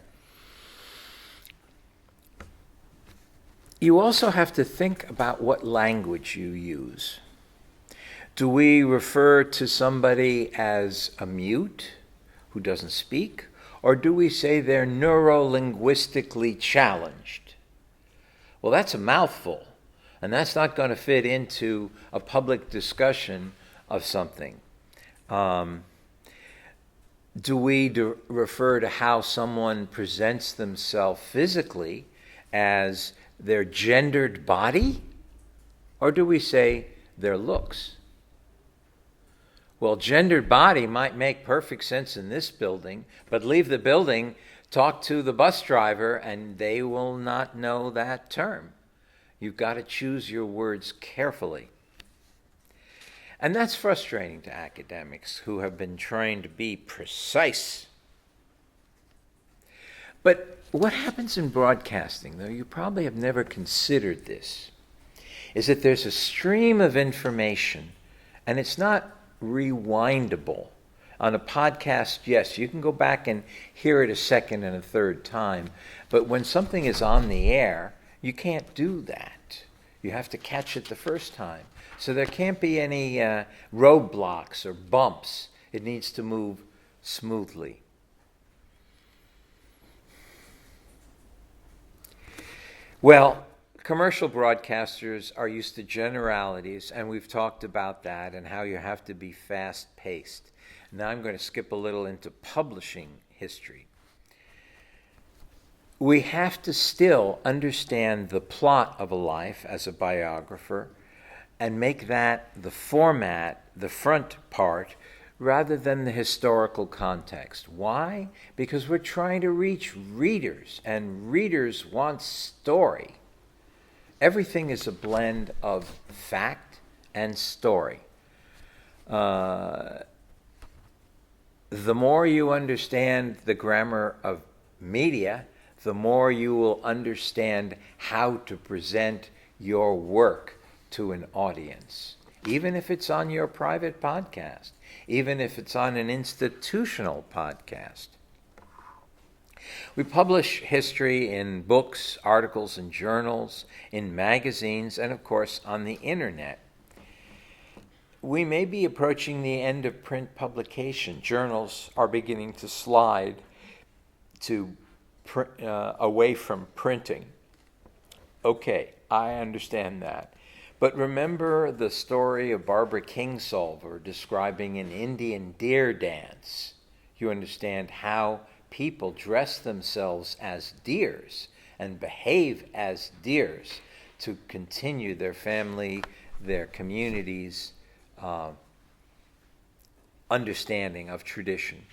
You also have to think about what language you use. Do we refer to somebody as a mute who doesn't speak? Or do we say they're neuro-linguistically challenged? Well, that's a mouthful, and that's not going to fit into a public discussion of something. Do we refer to how someone presents themselves physically as their gendered body? Or do we say their looks? Well, gendered body might make perfect sense in this building, but leave the building, talk to the bus driver, and they will not know that term. You've got to choose your words carefully. And that's frustrating to academics who have been trained to be precise. But what happens in broadcasting, though you probably have never considered this, is that there's a stream of information, and it's not rewindable. On a podcast, yes, you can go back and hear it a second and a third time, but when something is on the air, you can't do that. You have to catch it the first time. So there can't be any roadblocks or bumps. It needs to move smoothly. Well, Commercial broadcasters are used to generalities, and we've talked about that and how you have to be fast-paced. Now I'm going to skip a little into publishing history. We have to still understand the plot of a life as a biographer and make that the format, the front part, rather than the historical context. Why? Because we're trying to reach readers, and readers want story. Everything is a blend of fact and story. The more you understand the grammar of media, the more you will understand how to present your work to an audience, even if it's on your private podcast, even if it's on an institutional podcast. We publish history in books, articles, and journals, in magazines, and of course on the internet. We may be approaching the end of print publication. Journals are beginning to slide away from printing. Okay, I understand that. But remember the story of Barbara Kingsolver describing an Indian deer dance. You understand how people dress themselves as deers and behave as deers to continue their family, their community's understanding of tradition.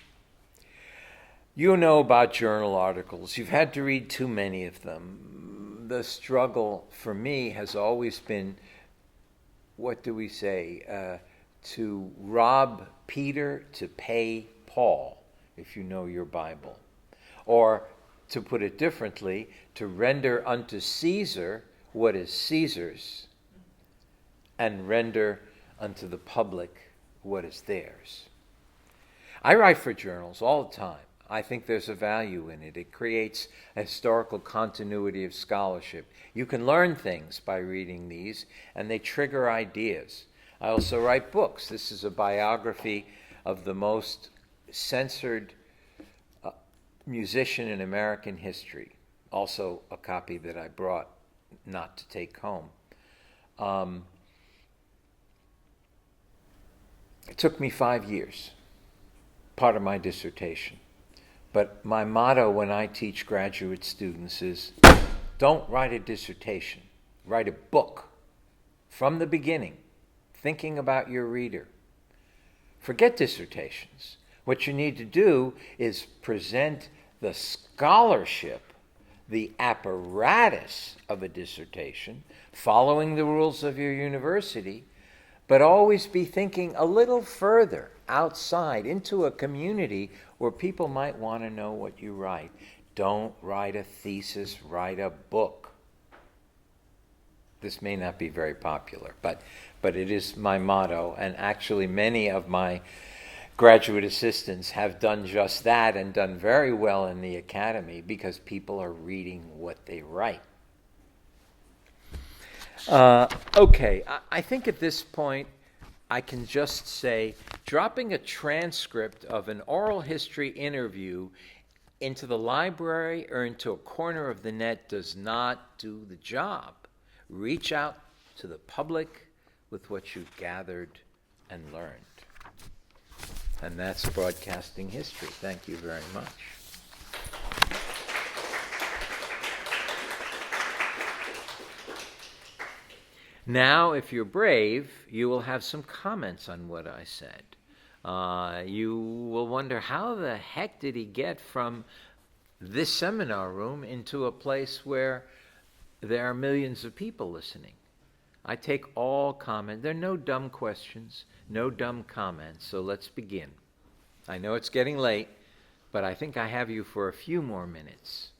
You know about journal articles. You've had to read too many of them. The struggle for me has always been, what do we say, to rob Peter to pay Paul, if you know your Bible. Or, to put it differently, to render unto Caesar what is Caesar's, and render unto the public what is theirs. I write for journals all the time. I think there's a value in it. It creates a historical continuity of scholarship. You can learn things by reading these, and they trigger ideas. I also write books. This is a biography of the most censored musician in American history. Also a copy that I brought not to take home. It took me 5 years, part of my dissertation. But my motto when I teach graduate students is, don't write a dissertation, write a book from the beginning, thinking about your reader. Forget dissertations. What you need to do is present the scholarship, the apparatus of a dissertation, following the rules of your university, but always be thinking a little further outside into a community where people might want to know what you write. Don't write a thesis, write a book. This may not be very popular, but it is my motto, and actually many of my graduate assistants have done just that and done very well in the academy because people are reading what they write. Okay, I think at this point I can just say dropping a transcript of an oral history interview into the library or into a corner of the net does not do the job. Reach out to the public with what you've gathered and learned. And that's broadcasting history. Thank you very much. Now, if you're brave, you will have some comments on what I said. You will wonder, how the heck did he get from this seminar room into a place where there are millions of people listening? I take all comments. There are no dumb questions, no dumb comments, so let's begin. I know it's getting late, but I think I have you for a few more minutes.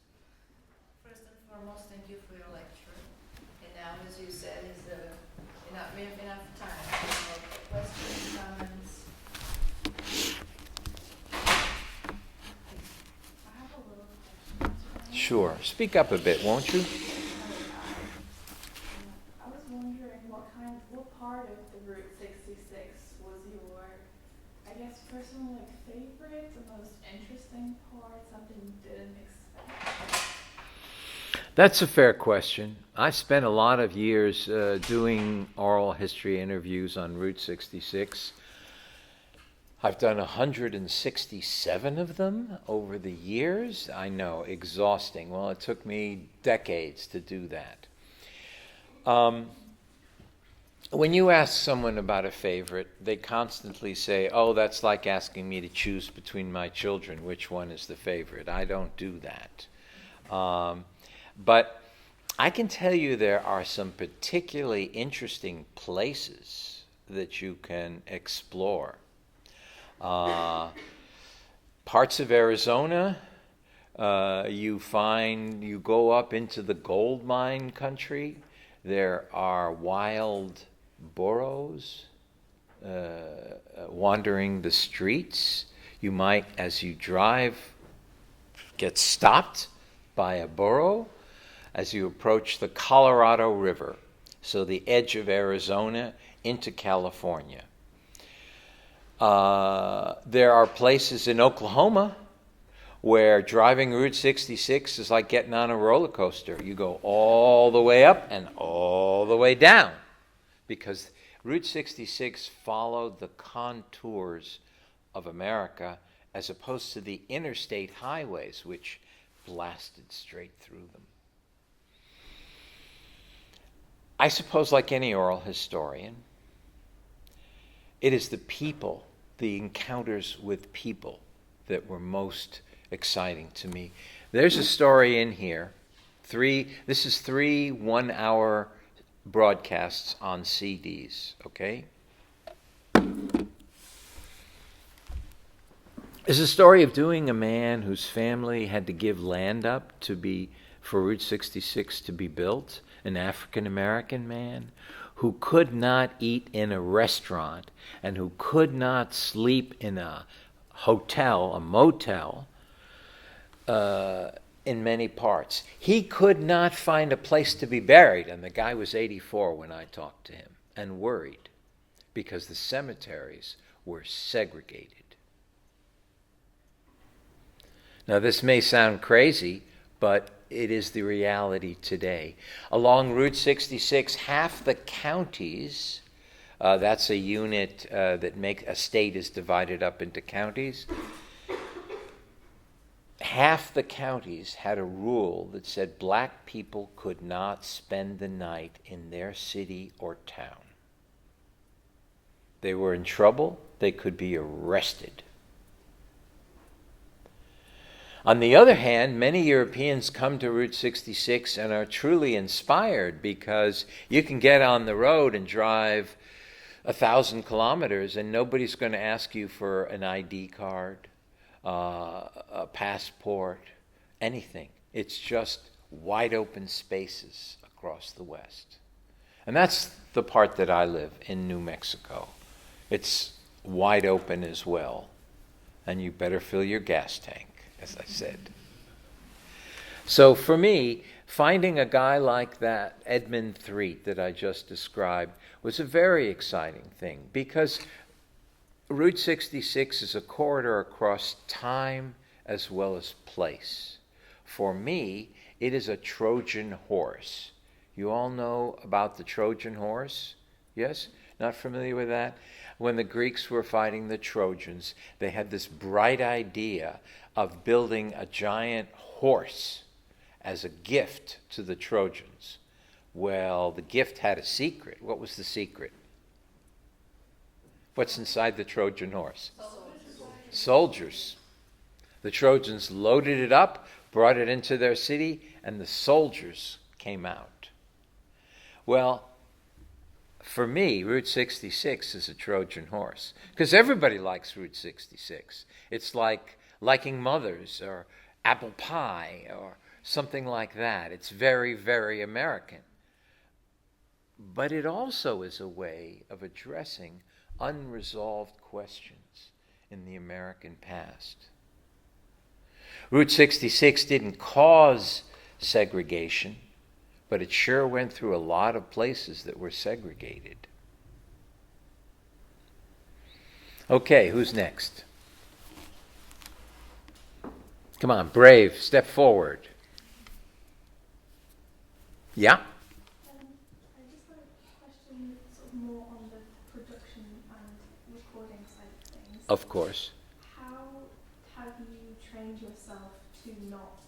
First and foremost, thank you for your lecture. And now, as you said, we have enough time for questions, comments. I have a little question. Sure. Speak up a bit, won't you? I was wondering what part of the Route 66 was your, I guess, personal favorite, the most interesting part, something you didn't expect? That's a fair question. I spent a lot of years doing oral history interviews on Route 66. I've done 167 of them over the years. I know, exhausting. Well, it took me decades to do that. When you ask someone about a favorite, they constantly say, oh, that's like asking me to choose between my children. Which one is the favorite? I don't do that. But I can tell you there are some particularly interesting places that you can explore. Parts of Arizona, you go up into the gold mine country. There are wild burros wandering the streets. You might, as you drive, get stopped by a burro as you approach the Colorado River, so the edge of Arizona into California. There are places in Oklahoma where driving Route 66 is like getting on a roller coaster. You go all the way up and all the way down, because Route 66 followed the contours of America as opposed to the interstate highways, which blasted straight through them. I suppose, like any oral historian, it is the people, the encounters with people, that were most exciting to me. There's a story in here. This is 3 one-hour broadcasts on CDs, okay? It's a story of doing a man whose family had to give land up for Route 66 to be built, an African-American man who could not eat in a restaurant and who could not sleep in a hotel, a motel, in many parts. He could not find a place to be buried, and the guy was 84 when I talked to him, and worried because the cemeteries were segregated. Now, this may sound crazy, but it is the reality today. Along Route 66, half the counties, that's a unit a state is divided up into counties. Half the counties had a rule that said black people could not spend the night in their city or town. They were in trouble, they could be arrested. On the other hand, many Europeans come to Route 66 and are truly inspired, because you can get on the road and drive 1,000 kilometers and nobody's going to ask you for an ID card, a passport, anything. It's just wide open spaces across the West. And that's the part that I live in, New Mexico. It's wide open as well. And you better fill your gas tank, as I said. So for me, finding a guy like that, Edmund Threet, that I just described, was a very exciting thing, because Route 66 is a corridor across time as well as place. For me, it is a Trojan horse. You all know about the Trojan horse? Yes? Not familiar with that? When the Greeks were fighting the Trojans, they had this bright idea of building a giant horse as a gift to the Trojans. Well, the gift had a secret. What was the secret? What's inside the Trojan horse? Soldiers. The Trojans loaded it up, brought it into their city, and the soldiers came out. Well, for me, Route 66 is a Trojan horse, because everybody likes Route 66. It's like liking Mother's or apple pie or something like that. It's very, very American. But it also is a way of addressing unresolved questions in the American past. Route 66 didn't cause segregation, but it sure went through a lot of places that were segregated. Okay, who's next? Come on, brave, step forward. Yeah, I just got a question sort of more on the production and recording side of things. of course. How have you trained yourself to not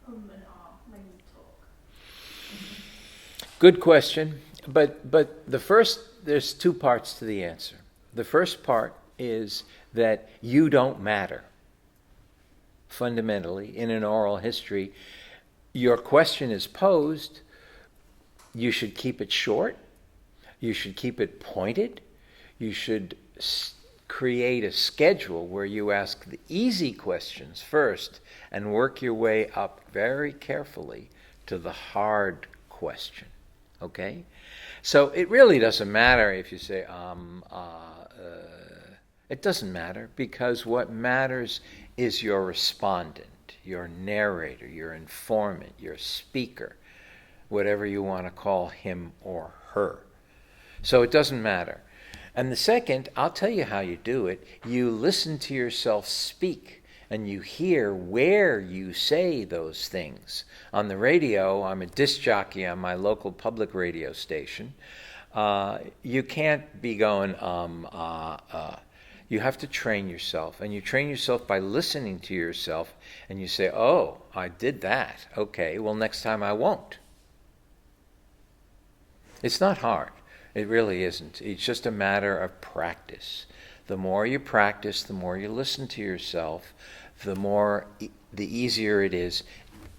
and ah when you talk? Good question. But there's two parts to the answer. The first part is that you don't matter. Fundamentally, in an oral history, your question is posed. You should keep it short. You should keep it pointed. You should create a schedule where you ask the easy questions first and work your way up very carefully to the hard question. Okay? So it really doesn't matter if you say, it doesn't matter, because what matters is your respondent, your narrator, your informant, your speaker, whatever you want to call him or her. So it doesn't matter. And the second, I'll tell you how you do it. You listen to yourself speak, and you hear where you say those things. On the radio, I'm a disc jockey on my local public radio station. You can't be going, You have to train yourself, and you train yourself by listening to yourself, and you say, oh, I did that. Okay, well, next time I won't. It's not hard. It really isn't. It's just a matter of practice. The more you practice, the more you listen to yourself, the easier it is.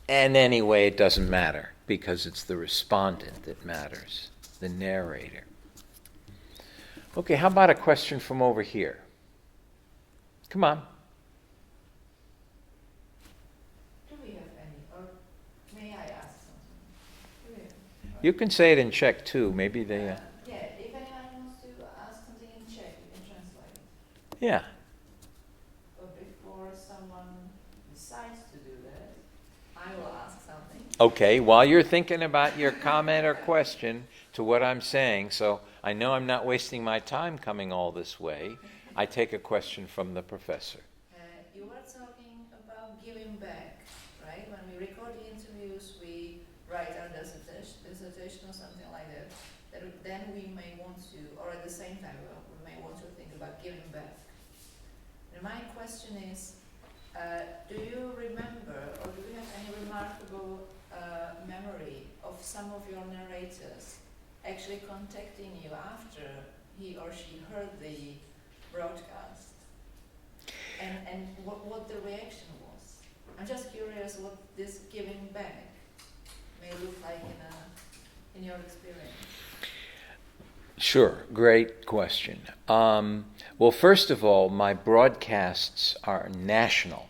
And anyway, it doesn't matter, because it's the respondent that matters, the narrator. Okay, how about a question from over here? Come on. Do we have any, or may I ask something? Do we have, You can say it in Czech too. Maybe they. yeah, if anyone wants to ask something in Czech, you can translate it. Yeah. But before someone decides to do that, I will ask something. Okay. While you're thinking about your comment or question to what I'm saying, so I know I'm not wasting my time coming all this way. I take a question from the professor. You were talking about giving back, right? When we record the interviews, we write our dissertation or something like that. Then we may want to, or at the same time, we may want to think about giving back. And my question is, do you remember, or do you have any remarkable memory of some of your narrators actually contacting you after he or she heard the broadcast, and what the reaction was? I'm just curious what this giving back may look like in your experience. Sure, great question. Well, first of all, my broadcasts are national,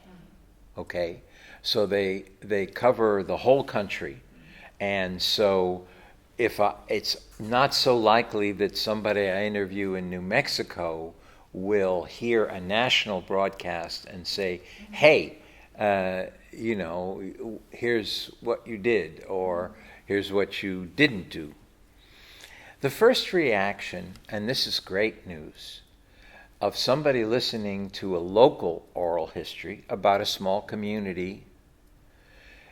okay? So they cover the whole country, and so it's not so likely that somebody I interview in New Mexico will hear a national broadcast and say, hey, here's what you did, or here's what you didn't do. The first reaction, and this is great news, of somebody listening to a local oral history about a small community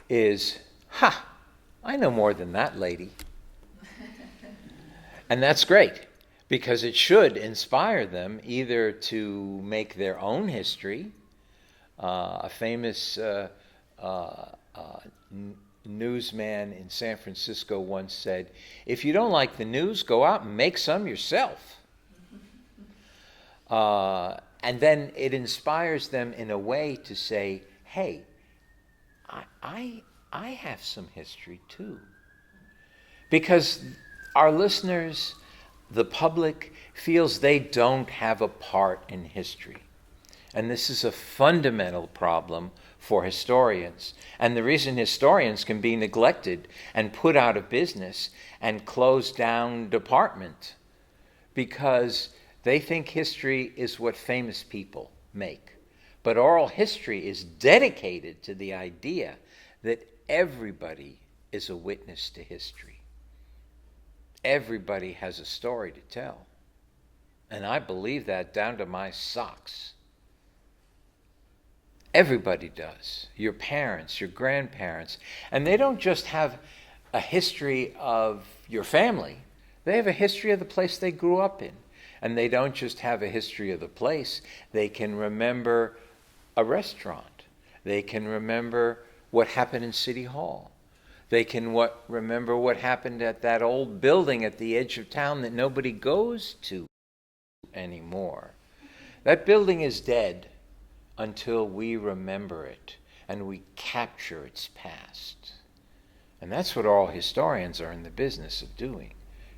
is, I know more than that lady. And that's great, because it should inspire them either to make their own history. A famous newsman in San Francisco once said, if you don't like the news, go out and make some yourself. And then it inspires them in a way to say, hey, I have some history too. Because our listeners, the public, feels they don't have a part in history. And this is a fundamental problem for historians. And the reason historians can be neglected and put out of business and close down department, because they think history is what famous people make. But oral history is dedicated to the idea that everybody is a witness to history. Everybody has a story to tell. And I believe that down to my socks. Everybody does. Your parents, your grandparents. And they don't just have a history of your family. They have a history of the place they grew up in. And they don't just have a history of the place. They can remember a restaurant. They can remember what happened in City Hall. They can remember what happened at that old building at the edge of town that nobody goes to anymore. That building is dead until we remember it and we capture its past. And that's what all historians are in the business of doing,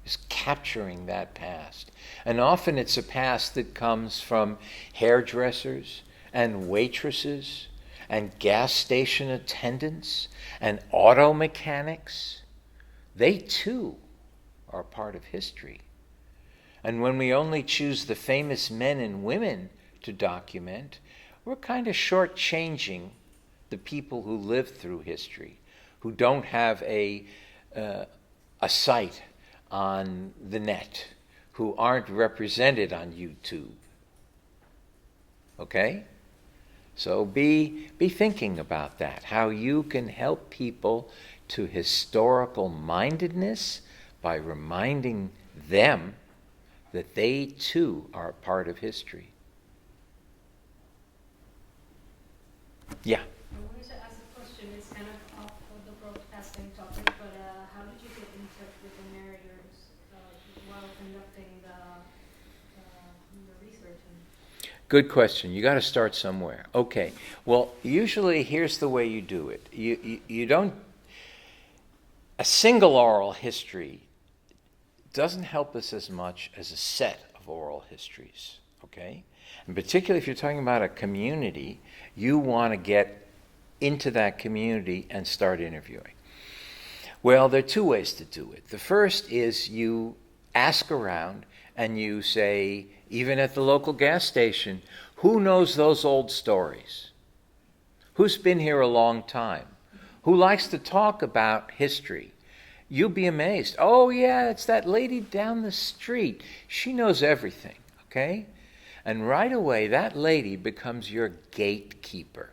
is capturing that past. And often it's a past that comes from hairdressers and waitresses and gas station attendants and auto mechanics. They too are part of history. And when we only choose the famous men and women to document, we're kind of shortchanging the people who lived through history, who don't have a site on the net, who aren't represented on YouTube. Okay? So be thinking about that, how you can help people to historical mindedness by reminding them that they too are a part of history. Yeah. I wanted to ask a question. It's kind of off of the broadcasting topic, but how did you get in touch with the narrators while conducting the research? Good question. You got to start somewhere. Okay. Well, usually here's the way you do it. You don't. A single oral history doesn't help us as much as a set of oral histories. Okay. And particularly if you're talking about a community, you want to get into that community and start interviewing. Well, there are two ways to do it. The first is you ask around and you say, even at the local gas station, who knows those old stories? Who's been here a long time? Who likes to talk about history? You'll be amazed. Oh, yeah, it's that lady down the street. She knows everything, okay? And right away, that lady becomes your gatekeeper.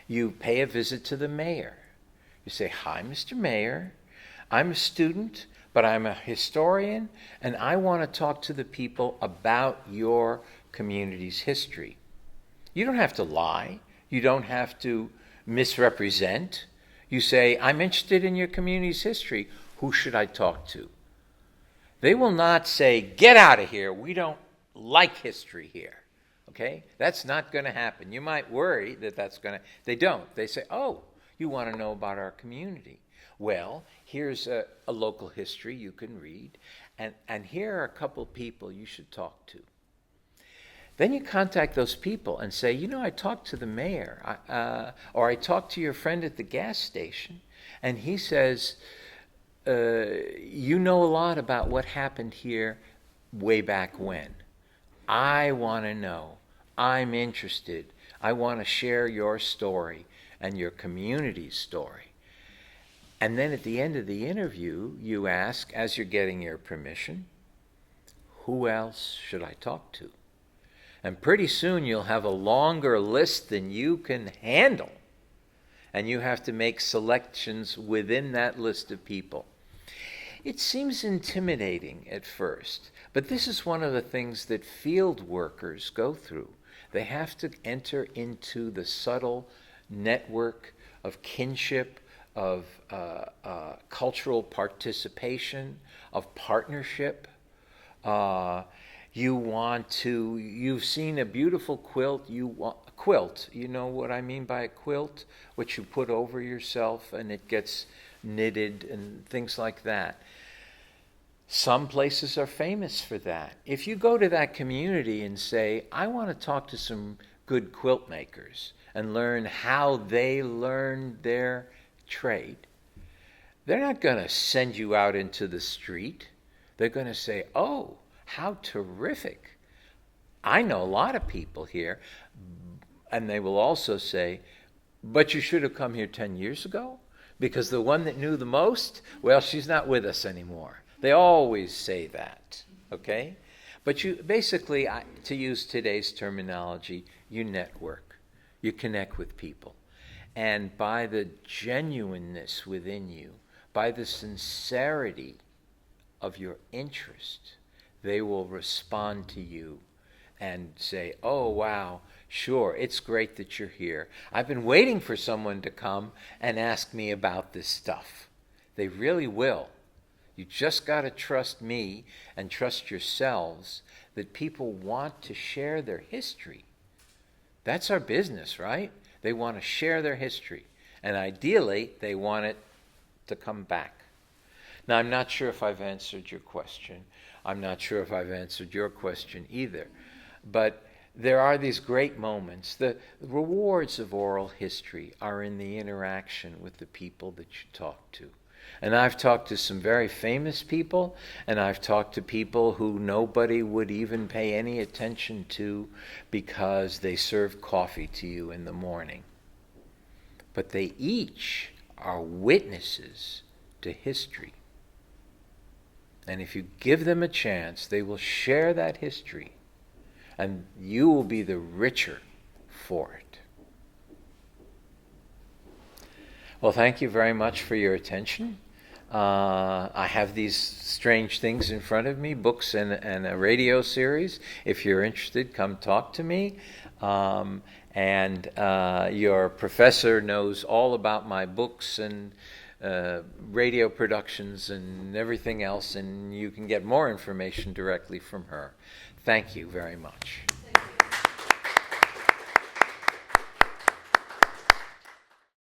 You pay a visit to the mayor. You say, hi, Mr. Mayor. I'm a student, but I'm a historian, and I want to talk to the people about your community's history. You don't have to lie. You don't have to misrepresent. You say, I'm interested in your community's history. Who should I talk to? They will not say, get out of here. We don't like history here. Okay? That's not going to happen. You might worry that that's going to. They don't. They say, oh, you want to know about our community. Well, here's a local history you can read, and here are a couple people you should talk to. Then you contact those people and say, you know, I talked to the mayor, or I talked to your friend at the gas station, and he says, you know a lot about what happened here way back when. I want to know. I'm interested. I want to share your story and your community's story. And then at the end of the interview, you ask, as you're getting your permission, who else should I talk to? And pretty soon you'll have a longer list than you can handle. And you have to make selections within that list of people. It seems intimidating at first, but this is one of the things that field workers go through. They have to enter into the subtle network of kinship, of cultural participation, of partnership. You've seen a beautiful quilt, you know what I mean by a quilt, which you put over yourself and it gets knitted and things like that. Some places are famous for that. If you go to that community and say, I want to talk to some good quilt makers and learn how they learned their trade, they're not going to send you out into the street. They're going to say, oh, how terrific. I know a lot of people here. And they will also say, but you should have come here 10 years ago, because the one that knew the most, well, she's not with us anymore. They always say that, okay? But you basically, to use today's terminology, you network. You connect with people. And by the genuineness within you, by the sincerity of your interest, they will respond to you and say, oh, wow, sure, it's great that you're here. I've been waiting for someone to come and ask me about this stuff. They really will. You just got to trust me and trust yourselves that people want to share their history. That's our business, right? They want to share their history. And ideally, they want it to come back. Now, I'm not sure if I've answered your question. I'm not sure if I've answered your question either. But there are these great moments. The rewards of oral history are in the interaction with the people that you talk to. And I've talked to some very famous people, and I've talked to people who nobody would even pay any attention to because they serve coffee to you in the morning. But they each are witnesses to history. And if you give them a chance, they will share that history, and you will be the richer for it. Well, thank you very much for your attention. I have these strange things in front of me, books and a radio series. If you're interested, come talk to me. And your professor knows all about my books and radio productions and everything else, and you can get more information directly from her. Thank you very much.